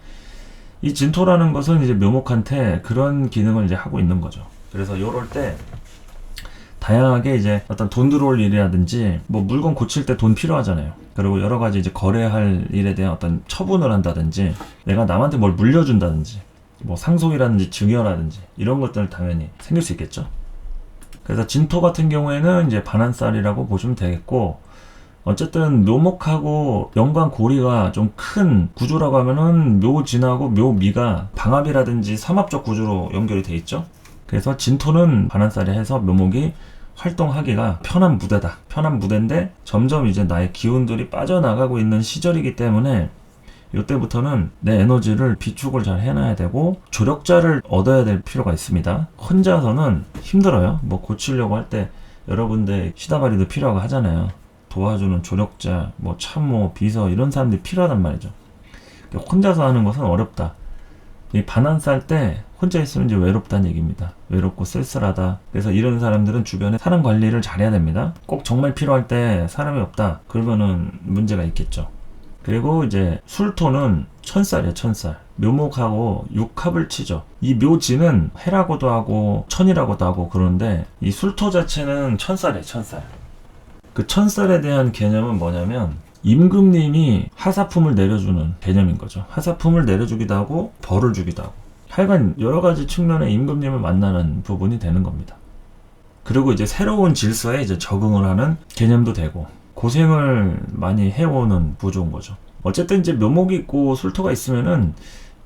이 진토라는 것은 이제 묘목한테 그런 기능을 이제 하고 있는 거죠. 그래서 요럴 때 다양하게 이제 어떤 돈 들어올 일이라든지 뭐 물건 고칠 때 돈 필요하잖아요. 그리고 여러 가지 이제 거래할 일에 대한 어떤 처분을 한다든지 내가 남한테 뭘 물려준다든지 뭐 상속이라든지 증여라든지 이런 것들 당연히 생길 수 있겠죠. 그래서 진토 같은 경우에는 이제 반한살이라고 보시면 되겠고 어쨌든 묘목하고 연관 고리가 좀 큰 구조라고 하면은 묘진하고 묘미가 방합이라든지 삼합적 구조로 연결이 돼 있죠. 그래서 진토는 반한살이 해서 묘목이 활동하기가 편한 무대다. 편한 무대인데 점점 이제 나의 기운들이 빠져나가고 있는 시절이기 때문에 이때부터는 내 에너지를 비축을 잘 해놔야 되고 조력자를 얻어야 될 필요가 있습니다. 혼자서는 힘들어요. 뭐 고치려고 할 때 여러분들 시다바리도 필요하고 하잖아요. 도와주는 조력자, 뭐 참모, 비서 이런 사람들이 필요하단 말이죠. 혼자서 하는 것은 어렵다. 이 반한살 때 혼자 있으면 이제 외롭다는 얘기입니다. 외롭고 쓸쓸하다. 그래서 이런 사람들은 주변에 사람 관리를 잘해야 됩니다. 꼭 정말 필요할 때 사람이 없다. 그러면은 문제가 있겠죠. 그리고 이제 술토는 천살이에요. 천살. 묘목하고 육합을 치죠. 이 묘지는 해라고도 하고 천이라고도 하고 그러는데 이 술토 자체는 천살이에요. 천살. 그 천살에 대한 개념은 뭐냐면 임금님이 하사품을 내려주는 개념인 거죠. 하사품을 내려주기도 하고 벌을 주기도 하고 하여간 여러 가지 측면의 임금님을 만나는 부분이 되는 겁니다. 그리고 이제 새로운 질서에 이제 적응을 하는 개념도 되고 고생을 많이 해오는 구조인 거죠. 어쨌든 이제 묘목이 있고 술토가 있으면은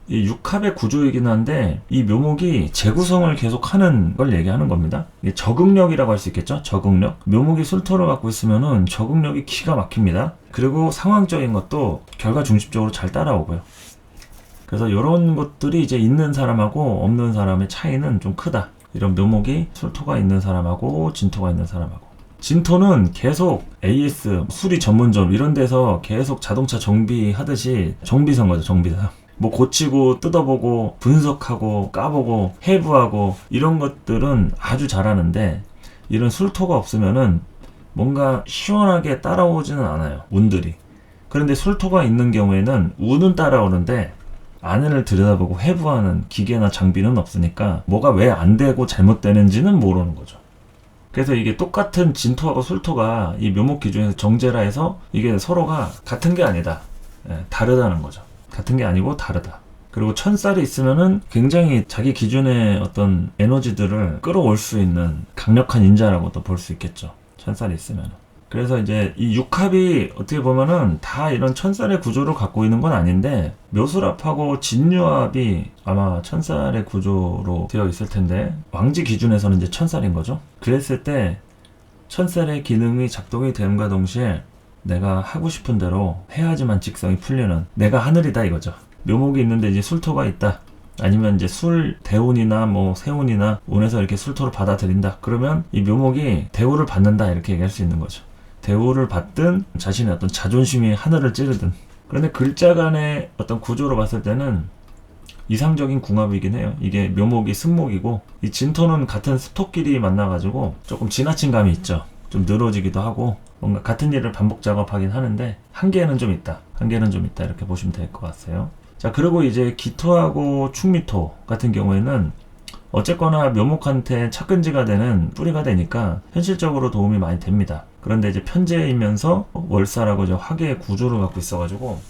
이 육합의 구조이긴 한데 이 묘목이 재구성을 계속하는 걸 얘기하는 겁니다. 이게 적응력이라고 할 수 있겠죠. 적응력. 묘목이 술토를 갖고 있으면은 적응력이 기가 막힙니다. 그리고 상황적인 것도 결과 중심적으로 잘 따라오고요. 그래서 이런 것들이 이제 있는 사람하고 없는 사람의 차이는 좀 크다. 이런 묘목이 술토가 있는 사람하고 진토가 있는 사람하고. 진토는 계속 AS, 수리 전문점 이런 데서 계속 자동차 정비하듯이 정비사인 거죠. 정비사. 뭐 고치고 뜯어보고 분석하고 까보고 해부하고 이런 것들은 아주 잘하는데 이런 술토가 없으면은 뭔가 시원하게 따라오지는 않아요. 운들이. 그런데 술토가 있는 경우에는 운은 따라오는데 안을 들여다보고 해부하는 기계나 장비는 없으니까 뭐가 왜 안 되고 잘못되는지는 모르는 거죠. 그래서 이게 똑같은 진토하고 술토가 이 묘목 기준에서 정제라 해서 이게 서로가 같은 게 아니다. 다르다는 거죠. 같은 게 아니고 다르다. 그리고 천살이 있으면은 굉장히 자기 기준의 어떤 에너지들을 끌어올 수 있는 강력한 인자라고도 볼 수 있겠죠. 천살이 있으면은. 그래서 이제 이 육합이 어떻게 보면은 다 이런 천살의 구조를 갖고 있는 건 아닌데 묘술합하고 진유합이 아마 천살의 구조로 되어 있을 텐데 왕지 기준에서는 이제 천살인 거죠. 그랬을 때 천살의 기능이 작동이 됨과 동시에 내가 하고 싶은 대로 해야지만 직성이 풀리는 내가 하늘이다 이거죠. 묘목이 있는데 이제 술토가 있다. 아니면 이제 술 대운이나 뭐 세운이나 운에서 이렇게 술토를 받아들인다. 그러면 이 묘목이 대우를 받는다 이렇게 얘기할 수 있는 거죠. 대우를 받든 자신의 어떤 자존심이 하늘을 찌르든. 그런데 글자 간의 어떤 구조로 봤을 때는 이상적인 궁합이긴 해요. 이게 묘목이 승목이고 이 진토는 같은 수토끼리 만나가지고 조금 지나친 감이 있죠. 좀 늘어지기도 하고 뭔가 같은 일을 반복 작업하긴 하는데 한계는 좀 있다. 한계는 좀 있다 이렇게 보시면 될 것 같아요. 자, 그리고 이제 기토하고 충미토 같은 경우에는 어쨌거나 묘목한테 착근지가 되는 뿌리가 되니까 현실적으로 도움이 많이 됩니다. 그런데 이제 편재이면서 월살하고 이제 화계의 구조를 갖고 있어가지고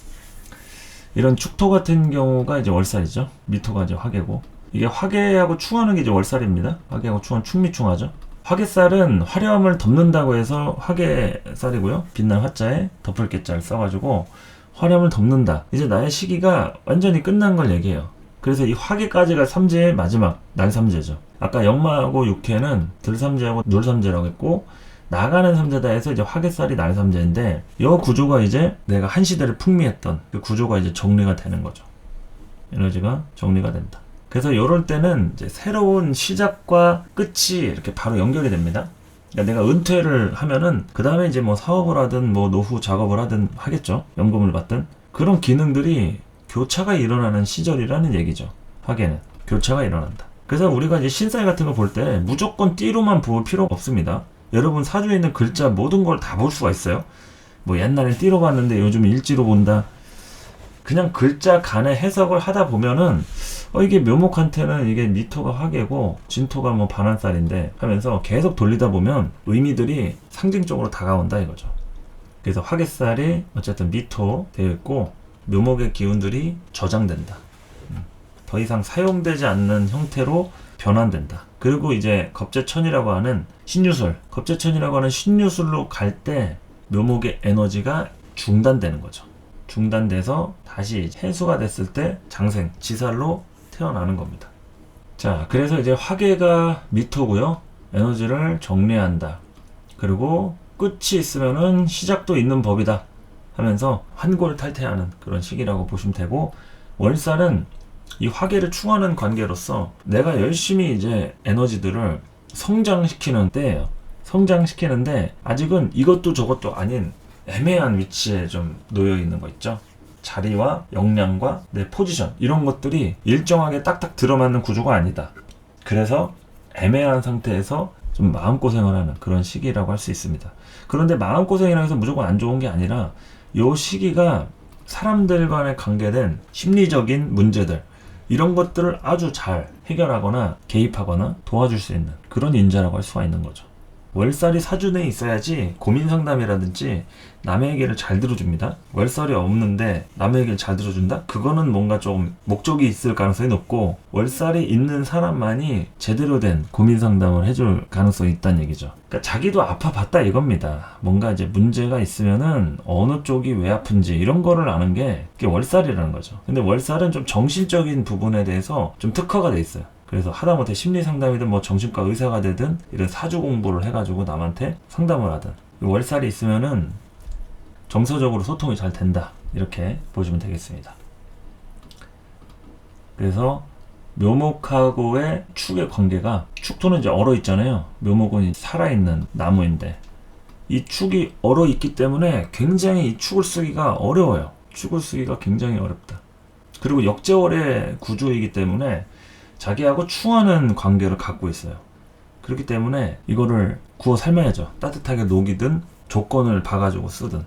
이런 축토 같은 경우가 이제 월살이죠. 미토가 이제 화계고, 이게 화계하고 충하는 게 이제 월살입니다. 화계하고 충은 충미충하죠. 화계살은 화려함을 덮는다고 해서 화계살이고요. 빛날 화자에 덮을 개자를 써가지고 화려함을 덮는다. 이제 나의 시기가 완전히 끝난 걸 얘기해요. 그래서 이 화계까지가 삼재의 마지막 날삼재죠. 아까 역마하고 육해는 들삼재하고 눌삼재라고 했고, 나가는 삼재다 해서 이제 화계살이 날삼재인데, 이 구조가 이제 내가 한 시대를 풍미했던 그 구조가 이제 정리가 되는 거죠. 에너지가 정리가 된다. 그래서 이럴 때는 이제 새로운 시작과 끝이 이렇게 바로 연결이 됩니다. 그러니까 내가 은퇴를 하면은 그 다음에 이제 뭐 사업을 하든 뭐 노후 작업을 하든 하겠죠. 연금을 받든 그런 기능들이 교차가 일어나는 시절이라는 얘기죠. 화계는 교차가 일어난다. 그래서 우리가 이제 신사위 같은 거 볼 때 무조건 띠로만 볼 필요가 없습니다. 여러분 사주에 있는 글자 모든 걸 다 볼 수가 있어요. 뭐 옛날엔 띠로 봤는데 요즘 일지로 본다. 그냥 글자 간의 해석을 하다 보면은 이게 묘목한테는 이게 미토가 화계고 진토가 뭐 반환살인데 하면서 계속 돌리다 보면 의미들이 상징적으로 다가온다 이거죠. 그래서 화계살이 어쨌든 미토 되어 있고 묘목의 기운들이 저장된다. 더 이상 사용되지 않는 형태로 변환된다. 그리고 이제 겁재천이라고 하는 신유술, 겁재천이라고 하는 신유술로 갈 때 묘목의 에너지가 중단되는 거죠. 중단돼서 다시 해수가 됐을 때 장생, 지살로 태어나는 겁니다. 자, 그래서 이제 화계가 미토고요. 에너지를 정리한다. 그리고 끝이 있으면은 시작도 있는 법이다 하면서 환골탈태하는 그런 시기라고 보시면 되고, 월살은 이 화계를 충하는 관계로서 내가 열심히 이제 에너지들을 성장시키는 때예요. 성장시키는데 아직은 이것도 저것도 아닌 애매한 위치에 좀 놓여 있는 거 있죠. 자리와 역량과 내 포지션 이런 것들이 일정하게 딱딱 들어맞는 구조가 아니다. 그래서 애매한 상태에서 좀 마음고생을 하는 그런 시기라고 할 수 있습니다. 그런데 마음고생이라고 해서 무조건 안 좋은 게 아니라 이 시기가 사람들 간에 관계된 심리적인 문제들 이런 것들을 아주 잘 해결하거나 개입하거나 도와줄 수 있는 그런 인자라고 할 수가 있는 거죠. 월살이 사주내에 있어야지 고민 상담이라든지 남의 얘기를 잘 들어줍니다. 월살이 없는데 남의 얘기를 잘 들어준다? 그거는 뭔가 좀 목적이 있을 가능성이 높고, 월살이 있는 사람만이 제대로 된 고민 상담을 해줄 가능성이 있다는 얘기죠. 그러니까 자기도 아파봤다 이겁니다. 뭔가 이제 문제가 있으면은 어느 쪽이 왜 아픈지 이런 거를 아는 게 그게 월살이라는 거죠. 근데 월살은 좀 정신적인 부분에 대해서 좀 특화가 돼 있어요. 그래서 하다못해 심리 상담이든 뭐 정신과 의사가 되든 이런 사주 공부를 해가지고 남한테 상담을 하든 월살이 있으면은 정서적으로 소통이 잘 된다 이렇게 보시면 되겠습니다. 그래서 묘목하고의 축의 관계가, 축토는 이제 얼어 있잖아요. 묘목은 살아있는 나무인데 이 축이 얼어 있기 때문에 굉장히 이 축을 쓰기가 어려워요. 축을 쓰기가 굉장히 어렵다. 그리고 역재월의 구조이기 때문에 자기하고 충하는 관계를 갖고 있어요. 그렇기 때문에 이거를 구워 삶아야죠. 따뜻하게 녹이든 조건을 봐가지고 쓰든.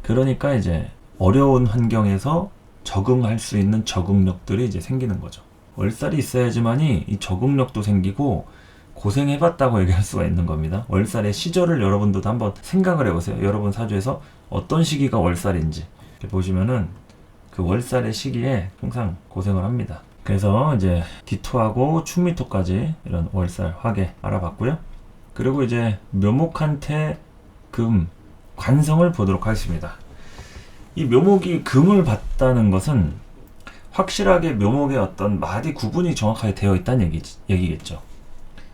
그러니까 이제 어려운 환경에서 적응할 수 있는 적응력들이 이제 생기는 거죠. 월살이 있어야지만이 이 적응력도 생기고 고생해봤다고 얘기할 수가 있는 겁니다. 월살의 시절을 여러분도 한번 생각을 해보세요. 여러분 사주에서 어떤 시기가 월살인지 이렇게 보시면은 그 월살의 시기에 항상 고생을 합니다. 그래서 이제 디토하고 충미토까지 이런 월살, 화계 알아봤고요. 그리고 이제 묘목한테 금, 관성을 보도록 하겠습니다. 이 묘목이 금을 봤다는 것은 확실하게 묘목의 어떤 마디 구분이 정확하게 되어 있다는 얘기겠죠.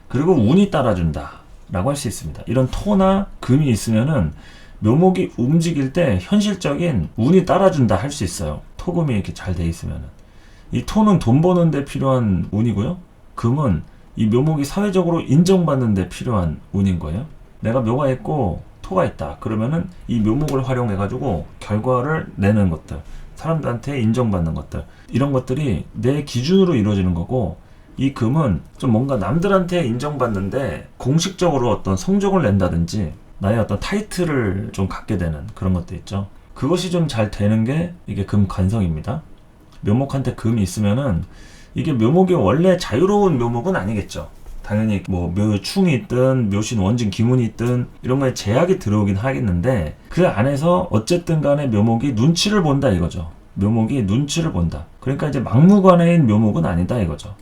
그리고 운이 따라준다 라고 할 수 있습니다. 이런 토나 금이 있으면은 묘목이 움직일 때 현실적인 운이 따라준다 할 수 있어요. 토금이 이렇게 잘 돼 있으면은. 이 토는 돈 버는 데 필요한 운이고요. 금은 이 묘목이 사회적으로 인정받는 데 필요한 운인 거예요. 내가 묘가 있고 토가 있다. 그러면은 이 묘목을 활용해 가지고 결과를 내는 것들, 사람들한테 인정받는 것들, 이런 것들이 내 기준으로 이루어지는 거고, 이 금은 좀 뭔가 남들한테 인정받는데 공식적으로 어떤 성적을 낸다든지 나의 어떤 타이틀을 좀 갖게 되는 그런 것도 있죠. 그것이 좀 잘 되는 게 이게 금 관성입니다. 묘목한테 금이 있으면은 이게 묘목이 원래 자유로운 묘목은 아니겠죠. 당연히 뭐 묘충이 있든 묘신 원진 기문이 있든 이런 거에 제약이 들어오긴 하겠는데 그 안에서 어쨌든 간에 묘목이 눈치를 본다 이거죠. 묘목이 눈치를 본다. 그러니까 이제 막무가내인 묘목은 아니다 이거죠.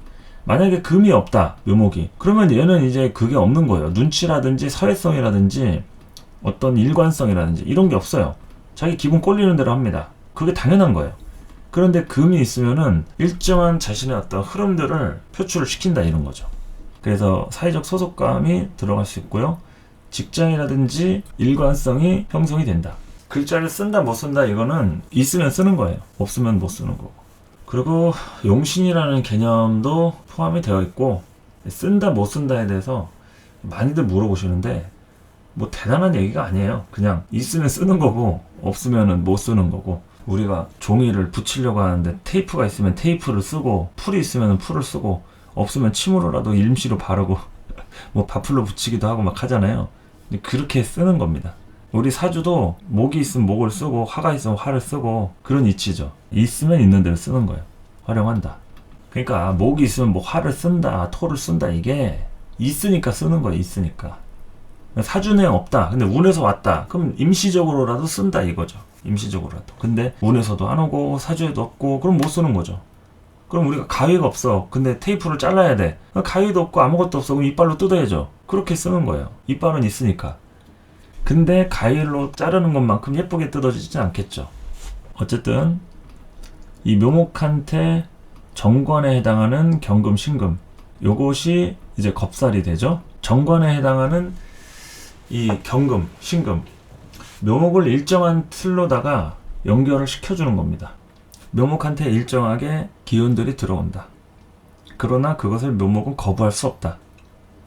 만약에 금이 없다 묘목이, 그러면 얘는 이제 그게 없는 거예요. 눈치라든지 사회성이라든지 어떤 일관성이라든지 이런 게 없어요. 자기 기분 꼴리는 대로 합니다. 그게 당연한 거예요. 그런데 금이 있으면은 일정한 자신의 어떤 흐름들을 표출을 시킨다 이런 거죠. 그래서 사회적 소속감이 들어갈 수 있고요. 직장이라든지 일관성이 형성이 된다. 글자를 쓴다 못 쓴다 이거는 있으면 쓰는 거예요. 없으면 못 쓰는 거고. 그리고 용신이라는 개념도 포함이 되어 있고, 쓴다 못 쓴다에 대해서 많이들 물어보시는데 뭐 대단한 얘기가 아니에요. 그냥 있으면 쓰는 거고 없으면 못 쓰는 거고, 우리가 종이를 붙이려고 하는데 테이프가 있으면 테이프를 쓰고 풀이 있으면 풀을 쓰고 없으면 침으로라도 임시로 바르고 뭐 바풀로 붙이기도 하고 막 하잖아요. 근데 그렇게 쓰는 겁니다. 우리 사주도 목이 있으면 목을 쓰고 화가 있으면 화를 쓰고 그런 이치죠. 있으면 있는 대로 쓰는 거예요. 활용한다. 그러니까 목이 있으면 뭐 화를 쓴다, 토를 쓴다, 이게 있으니까 쓰는 거예요. 있으니까. 사주는 없다. 근데 운에서 왔다. 그럼 임시적으로라도 쓴다 이거죠. 임시적으로라도. 근데 운에서도 안 오고 사주에도 없고 그럼 못 쓰는 거죠. 그럼 우리가 가위가 없어. 근데 테이프를 잘라야 돼. 가위도 없고 아무것도 없어. 그럼 이빨로 뜯어야죠. 그렇게 쓰는 거예요. 이빨은 있으니까. 근데 가위로 자르는 것만큼 예쁘게 뜯어지지 않겠죠. 어쨌든 이 묘목한테 정관에 해당하는 경금, 신금, 요것이 이제 겁살이 되죠. 정관에 해당하는 이 경금, 신금, 묘목을 일정한 틀로다가 연결을 시켜주는 겁니다. 묘목한테 일정하게 기운들이 들어온다. 그러나 그것을 묘목은 거부할 수 없다.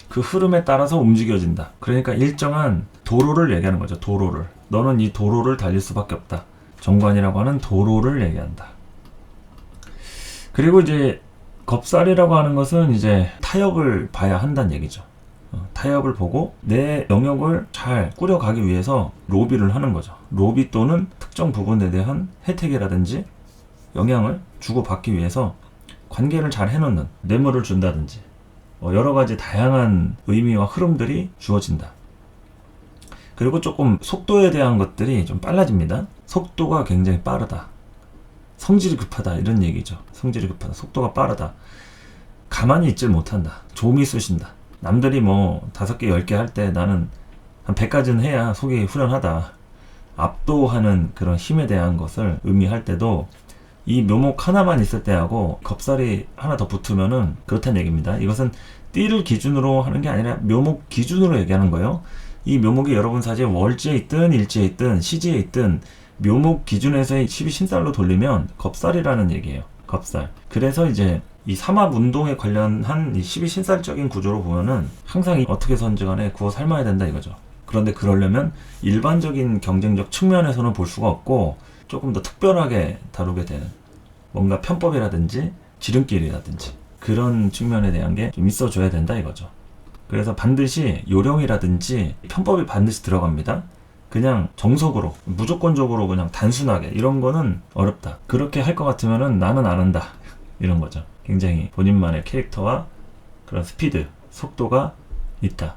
그 흐름에 따라서 움직여진다. 그러니까 일정한 도로를 얘기하는 거죠. 도로를. 너는 이 도로를 달릴 수밖에 없다. 정관이라고 하는 도로를 얘기한다. 그리고 이제 겁살이라고 하는 것은 이제 타협을 봐야 한다는 얘기죠. 타협을 보고 내 영역을 잘 꾸려가기 위해서 로비를 하는 거죠. 로비 또는 특정 부분에 대한 혜택이라든지 영향을 주고받기 위해서 관계를 잘 해놓는, 뇌물을 준다든지 여러 가지 다양한 의미와 흐름들이 주어진다. 그리고 조금 속도에 대한 것들이 좀 빨라집니다. 속도가 굉장히 빠르다. 성질이 급하다 이런 얘기죠. 성질이 급하다. 속도가 빠르다. 가만히 있질 못한다. 좀이 쑤신다. 남들이 뭐 5개, 10개 할 때 나는 한 100까지는 해야 속이 후련하다. 압도하는 그런 힘에 대한 것을 의미할 때도 이 묘목 하나만 있을 때하고 겁살이 하나 더 붙으면은 그렇다는 얘기입니다. 이것은 띠를 기준으로 하는 게 아니라 묘목 기준으로 얘기하는 거예요. 이 묘목이 여러분 사주에 월지에 있든 일지에 있든 시지에 있든 묘목 기준에서의 12신살로 돌리면 겁살이라는 얘기예요. 겁살. 그래서 이제 이 삼합 운동에 관련한 이 12신살적인 구조로 보면은 항상 어떻게 선지간에 구워 삶아야 된다 이거죠. 그런데 그러려면 일반적인 경쟁적 측면에서는 볼 수가 없고 조금 더 특별하게 다루게 되는 뭔가 편법이라든지 지름길이라든지 그런 측면에 대한 게 좀 있어줘야 된다 이거죠. 그래서 반드시 요령이라든지 편법이 반드시 들어갑니다. 그냥 정석으로 무조건적으로 그냥 단순하게 이런 거는 어렵다. 그렇게 할 것 같으면은 나는 안 한다 이런 거죠. 굉장히 본인만의 캐릭터와 그런 스피드, 속도가 있다.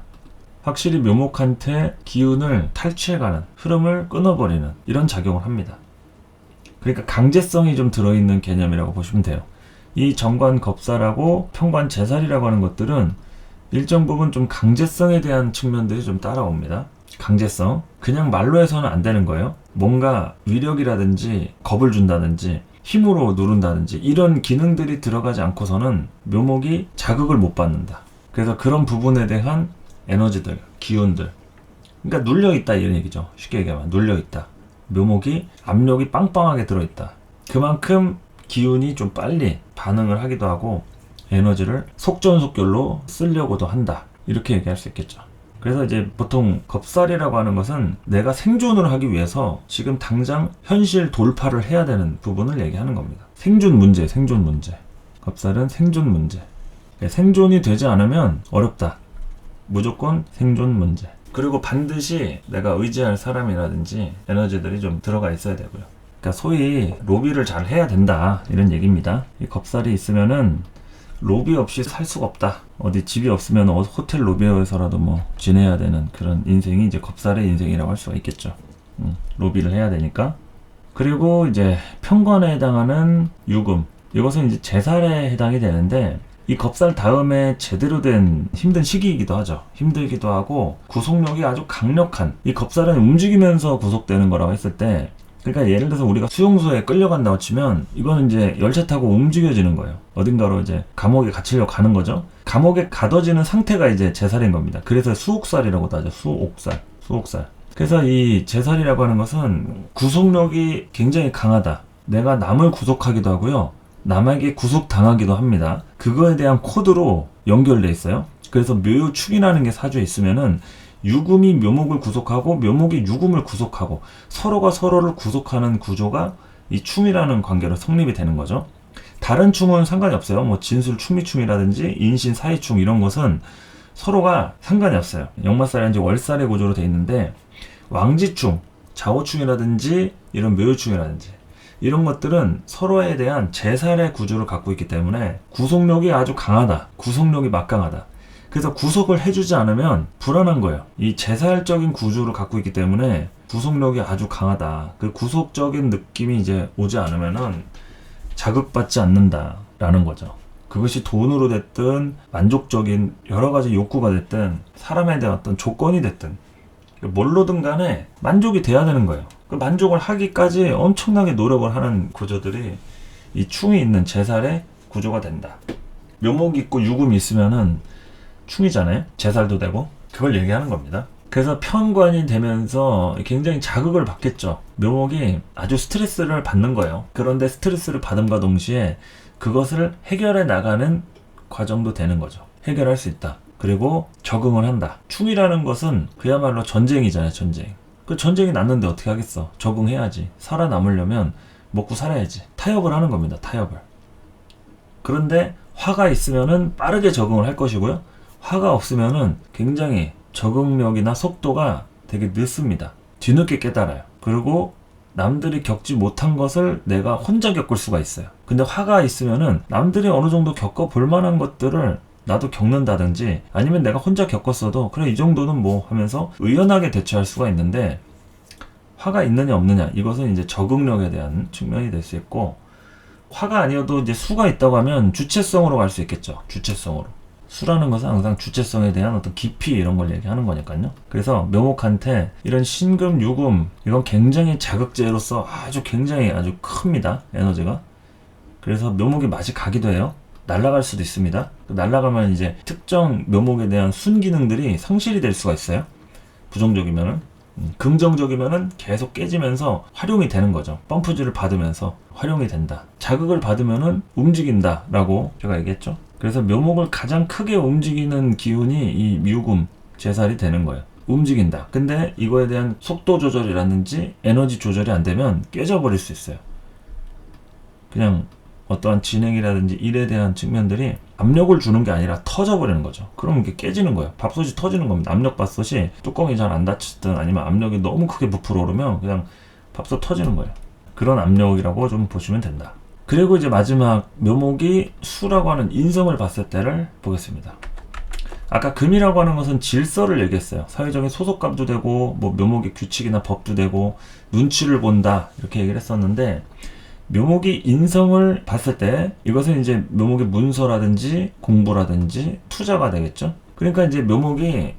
확실히 묘목한테 기운을 탈취해가는, 흐름을 끊어버리는 이런 작용을 합니다. 그러니까 강제성이 좀 들어있는 개념이라고 보시면 돼요. 이 정관 겁살하고 평관 제살이라고 하는 것들은 일정 부분 좀 강제성에 대한 측면들이 좀 따라옵니다. 강제성. 그냥 말로 해서는 안 되는 거예요. 뭔가 위력이라든지 겁을 준다든지 힘으로 누른다든지 이런 기능들이 들어가지 않고서는 묘목이 자극을 못 받는다. 그래서 그런 부분에 대한 에너지들, 기운들, 그러니까 눌려있다 이런 얘기죠. 쉽게 얘기하면 눌려있다. 묘목이 압력이 빵빵하게 들어있다. 그만큼 기운이 좀 빨리 반응을 하기도 하고 에너지를 속전속결로 쓰려고도 한다. 이렇게 얘기할 수 있겠죠. 그래서 이제 보통 겁살이라고 하는 것은 내가 생존을 하기 위해서 지금 당장 현실 돌파를 해야 되는 부분을 얘기하는 겁니다. 생존 문제, 생존 문제. 겁살은 생존 문제. 생존이 되지 않으면 어렵다. 무조건 생존 문제. 그리고 반드시 내가 의지할 사람이라든지 에너지들이 좀 들어가 있어야 되고요. 그러니까 소위 로비를 잘 해야 된다 이런 얘기입니다. 이 겁살이 있으면은 로비 없이 살 수가 없다. 어디 집이 없으면 호텔 로비에서라도 뭐 지내야 되는 그런 인생이 이제 겁살의 인생이라고 할 수가 있겠죠. 로비를 해야 되니까. 그리고 이제 편관에 해당하는 유금, 이것은 이제 제살에 해당이 되는데, 이 겁살 다음에 제대로 된 힘든 시기이기도 하죠. 힘들기도 하고 구속력이 아주 강력한, 이 겁살은 움직이면서 구속되는 거라고 했을 때, 그러니까 예를 들어서 우리가 수용소에 끌려간다고 치면 이거는 이제 열차 타고 움직여지는 거예요. 어딘가로 이제 감옥에 갇히려고 가는 거죠. 감옥에 가둬지는 상태가 이제 제살인 겁니다. 그래서 수옥살이라고도 하죠. 수옥살. 그래서 이 제살이라고 하는 것은 구속력이 굉장히 강하다. 내가 남을 구속하기도 하고요, 남에게 구속당하기도 합니다. 그거에 대한 코드로 연결돼 있어요. 그래서 묘유축이라는 게 사주에 있으면은 유금이 묘목을 구속하고 묘목이 유금을 구속하고 서로가 서로를 구속하는 구조가 이 충이라는 관계로 성립이 되는 거죠. 다른 충은 상관이 없어요. 뭐 진술 충미충이라든지 인신 사이충 이런 것은 서로가 상관이 없어요. 역마살이라든지 월살의 구조로 되어 있는데, 왕지충, 자오충이라든지 이런 묘유충이라든지 이런 것들은 서로에 대한 제살의 구조를 갖고 있기 때문에 구속력이 아주 강하다. 구속력이 막강하다. 그래서 구속을 해주지 않으면 불안한 거예요. 이 제살적인 구조를 갖고 있기 때문에 구속력이 아주 강하다. 그 구속적인 느낌이 이제 오지 않으면은 자극받지 않는다라는 거죠. 그것이 돈으로 됐든 만족적인 여러 가지 욕구가 됐든 사람에 대한 어떤 조건이 됐든 뭘로든 간에 만족이 돼야 되는 거예요. 그 만족을 하기까지 엄청나게 노력을 하는 구조들이 이 충이 있는 제살의 구조가 된다. 묘목이 있고 유금이 있으면은 충이잖아요. 제살도 되고. 그걸 얘기하는 겁니다. 그래서 편관이 되면서 굉장히 자극을 받겠죠. 묘목이 아주 스트레스를 받는 거예요. 그런데 스트레스를 받음과 동시에 그것을 해결해 나가는 과정도 되는 거죠. 해결할 수 있다. 그리고 적응을 한다. 충이라는 것은 그야말로 전쟁이잖아요. 전쟁. 그 전쟁이 났는데 어떻게 하겠어. 적응해야지. 살아남으려면 먹고 살아야지. 타협을 하는 겁니다. 타협을. 그런데 화가 있으면은 빠르게 적응을 할 것이고요, 화가 없으면은 굉장히 적응력이나 속도가 되게 늦습니다. 뒤늦게 깨달아요. 그리고 남들이 겪지 못한 것을 내가 혼자 겪을 수가 있어요. 근데 화가 있으면은 남들이 어느 정도 겪어볼 만한 것들을 나도 겪는다든지, 아니면 내가 혼자 겪었어도 그래 이 정도는 뭐 하면서 의연하게 대처할 수가 있는데, 화가 있느냐 없느냐, 이것은 이제 적응력에 대한 측면이 될 수 있고, 화가 아니어도 이제 수가 있다고 하면 주체성으로 갈 수 있겠죠. 주체성으로. 수라는 것은 항상 주체성에 대한 어떤 깊이 이런 걸 얘기하는 거니까요. 그래서 묘목한테 이런 신금, 유금, 이건 굉장히 자극제로서 굉장히 아주 큽니다. 에너지가. 그래서 묘목이 맛이 가기도 해요. 날아갈 수도 있습니다. 날아가면 이제 특정 묘목에 대한 순기능들이 상실이 될 수가 있어요. 부정적이면은. 긍정적이면은 계속 깨지면서 활용이 되는 거죠. 펌프질을 받으면서 활용이 된다. 자극을 받으면은 움직인다 라고 제가 얘기했죠. 그래서 묘목을 가장 크게 움직이는 기운이 이 유금, 제살이 되는 거예요. 움직인다. 근데 이거에 대한 속도 조절이라든지 에너지 조절이 안 되면 깨져버릴 수 있어요. 그냥 어떠한 진행이라든지 일에 대한 측면들이 압력을 주는 게 아니라 터져버리는 거죠. 그럼 이게 깨지는 거예요. 밥솥이 터지는 겁니다. 압력밥솥이 뚜껑이 잘 안 닫히든 아니면 압력이 너무 크게 부풀어 오르면 그냥 밥솥 터지는 거예요. 그런 압력이라고 좀 보시면 된다. 그리고 이제 마지막 묘목이 수라고 하는 인성을 봤을 때를 보겠습니다. 아까 금이라고 하는 것은 질서를 얘기했어요. 사회적인 소속감도 되고 뭐 묘목의 규칙이나 법도 되고 눈치를 본다 이렇게 얘기를 했었는데, 묘목이 인성을 봤을 때 이것은 이제 묘목의 문서라든지 공부라든지 투자가 되겠죠. 그러니까 이제 묘목이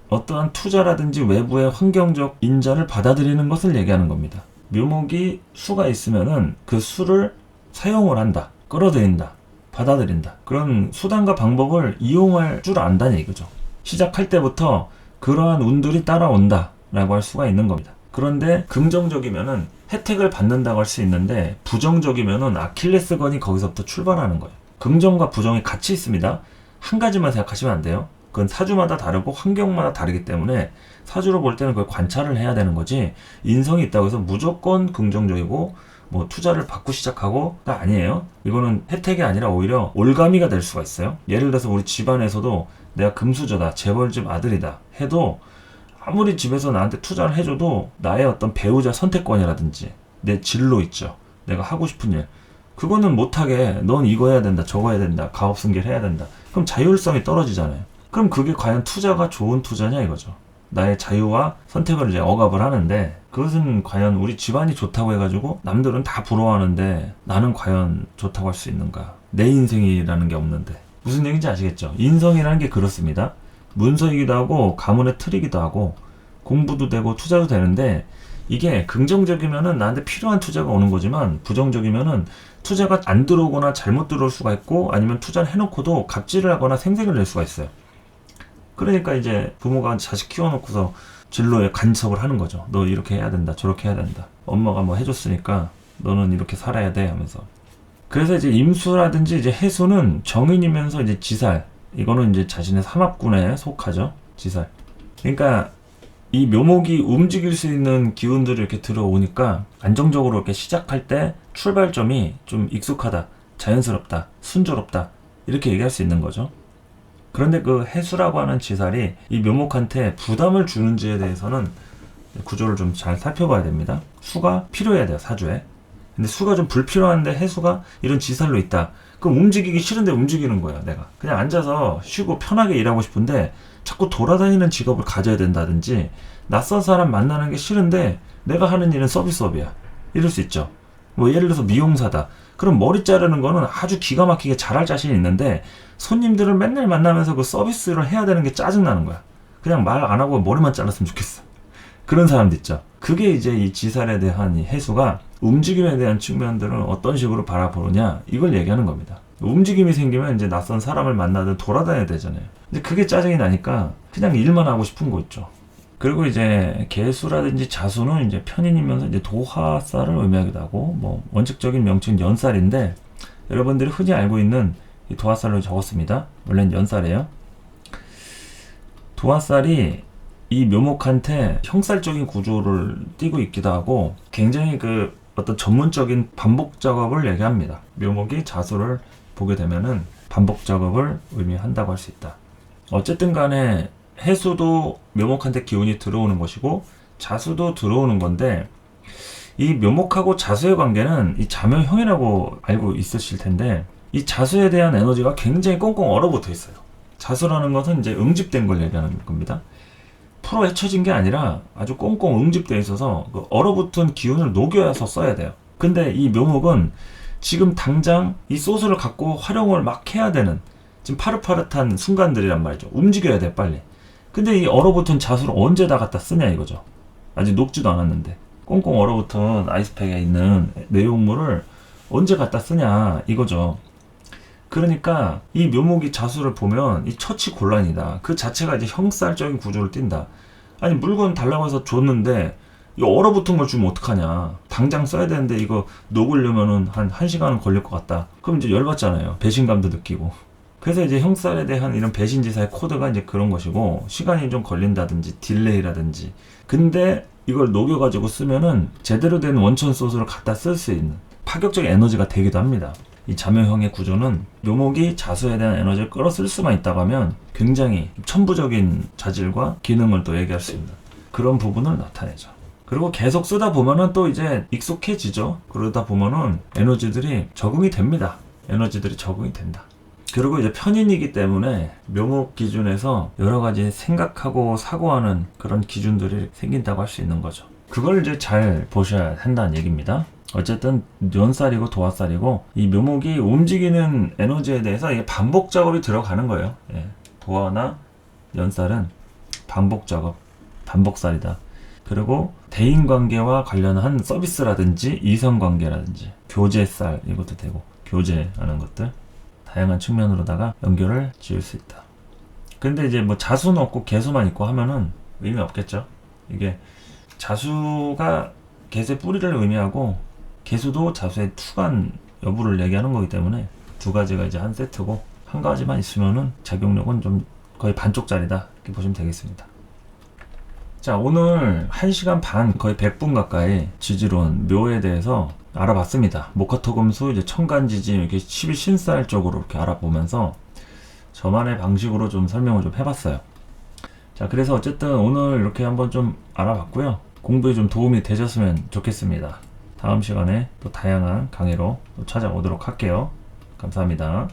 어떠한 투자라든지 외부의 환경적 인자를 받아들이는 것을 얘기하는 겁니다. 묘목이 수가 있으면은 그 수를 사용을 한다, 끌어들인다, 받아들인다. 그런 수단과 방법을 이용할 줄 안다는 얘기죠. 시작할 때부터 그러한 운들이 따라온다 라고 할 수가 있는 겁니다. 그런데 긍정적이면은 혜택을 받는다고 할 수 있는데, 부정적이면은 아킬레스건이 거기서부터 출발하는 거예요. 긍정과 부정이 같이 있습니다. 한 가지만 생각하시면 안 돼요. 그건 사주마다 다르고 환경마다 다르기 때문에 사주로 볼 때는 그걸 관찰을 해야 되는 거지, 인성이 있다고 해서 무조건 긍정적이고 뭐 투자를 받고 시작하고가 아니에요. 이거는 혜택이 아니라 오히려 올가미가 될 수가 있어요. 예를 들어서 우리 집안에서도 내가 금수저다, 재벌집 아들이다 해도 아무리 집에서 나한테 투자를 해줘도 나의 어떤 배우자 선택권이라든지 내 진로 있죠. 내가 하고 싶은 일, 그거는 못하게 넌 이거 해야 된다, 저거 해야 된다, 가업승계를 해야 된다. 그럼 자율성이 떨어지잖아요. 그럼 그게 과연 투자가 좋은 투자냐 이거죠. 나의 자유와 선택을 이제 억압을 하는데, 그것은 과연 우리 집안이 좋다고 해가지고 남들은 다 부러워하는데 나는 과연 좋다고 할 수 있는가? 내 인생이라는 게 없는데. 무슨 얘기인지 아시겠죠? 인성이라는 게 그렇습니다. 문서이기도 하고 가문의 틀이기도 하고 공부도 되고 투자도 되는데, 이게 긍정적이면은 나한테 필요한 투자가 오는 거지만 부정적이면은 투자가 안 들어오거나 잘못 들어올 수가 있고, 아니면 투자를 해놓고도 갑질을 하거나 생색을 낼 수가 있어요. 그러니까 이제 부모가 자식 키워놓고서 진로에 간섭을 하는 거죠. 너 이렇게 해야 된다, 저렇게 해야 된다. 엄마가 뭐 해줬으니까 너는 이렇게 살아야 돼 하면서. 그래서 이제 임수라든지 이제 해수는 정인이면서 이제 지살, 이거는 이제 자신의 삼합군에 속하죠. 지살. 그러니까 이 묘목이 움직일 수 있는 기운들이 이렇게 들어오니까 안정적으로 이렇게 시작할 때 출발점이 좀 익숙하다, 자연스럽다, 순조롭다, 이렇게 얘기할 수 있는 거죠. 그런데 그 해수라고 하는 지살이 이 묘목한테 부담을 주는지에 대해서는 구조를 좀 잘 살펴봐야 됩니다. 수가 필요해야 돼요, 사주에. 근데 수가 좀 불필요한데 해수가 이런 지살로 있다. 그럼 움직이기 싫은데 움직이는 거야, 내가. 그냥 앉아서 쉬고 편하게 일하고 싶은데 자꾸 돌아다니는 직업을 가져야 된다든지, 낯선 사람 만나는 게 싫은데 내가 하는 일은 서비스업이야. 이럴 수 있죠. 뭐 예를 들어서 미용사다. 그럼 머리 자르는 거는 아주 기가 막히게 잘할 자신이 있는데 손님들을 맨날 만나면서 그 서비스를 해야 되는 게 짜증나는 거야. 그냥 말 안 하고 머리만 잘랐으면 좋겠어. 그런 사람도 있죠. 그게 이제 이 지살에 대한 이 해수가 움직임에 대한 측면들을 어떤 식으로 바라보느냐, 이걸 얘기하는 겁니다. 움직임이 생기면 이제 낯선 사람을 만나든 돌아다녀야 되잖아요. 근데 그게 짜증이 나니까 그냥 일만 하고 싶은 거 있죠. 그리고 이제 개수라든지 자수는 이제 편인이면서 이제 도화살을 의미하기도 하고, 뭐 원칙적인 명칭은 연살인데 여러분들이 흔히 알고 있는 이 도화살로 적었습니다. 원래는 연살이에요. 도화살이 이 묘목한테 형살적인 구조를 띠고 있기도 하고, 굉장히 그 어떤 전문적인 반복 작업을 얘기합니다. 묘목이 자수를 보게 되면은 반복 작업을 의미한다고 할 수 있다. 어쨌든 간에 해수도 묘목한테 기운이 들어오는 것이고 자수도 들어오는 건데, 이 묘목하고 자수의 관계는 이 자묘형이라고 알고 있으실 텐데, 이 자수에 대한 에너지가 굉장히 꽁꽁 얼어붙어 있어요. 자수라는 것은 이제 응집된 걸 얘기하는 겁니다. 풀어 헤쳐진 게 아니라 아주 꽁꽁 응집되어 있어서 그 얼어붙은 기운을 녹여서 써야 돼요. 근데 이 묘목은 지금 당장 이 소스를 갖고 활용을 막 해야 되는 지금 파릇파릇한 순간들이란 말이죠. 움직여야 돼, 빨리. 근데 이 얼어붙은 자수를 언제 다 갖다 쓰냐 이거죠. 아직 녹지도 않았는데 꽁꽁 얼어붙은 아이스팩에 있는 내용물을 언제 갖다 쓰냐 이거죠. 그러니까 이 묘목이 자수를 보면 이 처치 곤란이다. 그 자체가 이제 형살적인 구조를 띈다. 아니 물건 달라고 해서 줬는데 이 얼어붙은 걸 주면 어떡하냐. 당장 써야 되는데 이거 녹으려면은 한 1시간은 걸릴 것 같다. 그럼 이제 열받잖아요. 배신감도 느끼고. 그래서 이제 형살에 대한 이런 배신지사의 코드가 이제 그런 것이고, 시간이 좀 걸린다든지 딜레이라든지. 근데 이걸 녹여가지고 쓰면은 제대로 된 원천 소스를 갖다 쓸 수 있는 파격적 에너지가 되기도 합니다. 이 자묘형의 구조는 묘목이 자수에 대한 에너지를 끌어쓸 수만 있다고 하면 굉장히 천부적인 자질과 기능을 또 얘기할 수 있는 그런 부분을 나타내죠. 그리고 계속 쓰다 보면은 또 이제 익숙해지죠. 그러다 보면은 에너지들이 적응이 됩니다. 에너지들이 적응이 된다. 그리고 이제 편인이기 때문에 묘목 기준에서 여러 가지 생각하고 사고하는 그런 기준들이 생긴다고 할 수 있는 거죠. 그걸 이제 잘 보셔야 한다는 얘기입니다. 어쨌든 연살이고 도화살이고 이 묘목이 움직이는 에너지에 대해서 이게 반복 작업이 들어가는 거예요. 예. 도화나 연살은 반복 작업, 반복살이다. 그리고 대인관계와 관련한 서비스라든지 이성관계라든지 교제살 이것도 되고, 교제하는 것들 다양한 측면으로다가 연결을 지을 수 있다. 근데 이제 뭐 자수는 없고 개수만 있고 하면은 의미 없겠죠. 이게 자수가 개수의 뿌리를 의미하고 개수도 자수의 투간 여부를 얘기하는 거기 때문에 두 가지가 이제 한 세트고, 한 가지만 있으면은 작용력은 좀 거의 반쪽짜리다 이렇게 보시면 되겠습니다. 자, 오늘 1시간 반 거의 100분 가까이 지지론 묘에 대해서 알아봤습니다. 목화토금수, 이제 천간지지, 이렇게 12신살 쪽으로 이렇게 알아보면서 저만의 방식으로 좀 설명을 좀 해봤어요. 자, 그래서 어쨌든 오늘 이렇게 한번 좀 알아봤고요. 공부에 좀 도움이 되셨으면 좋겠습니다. 다음 시간에 또 다양한 강의로 또 찾아오도록 할게요. 감사합니다.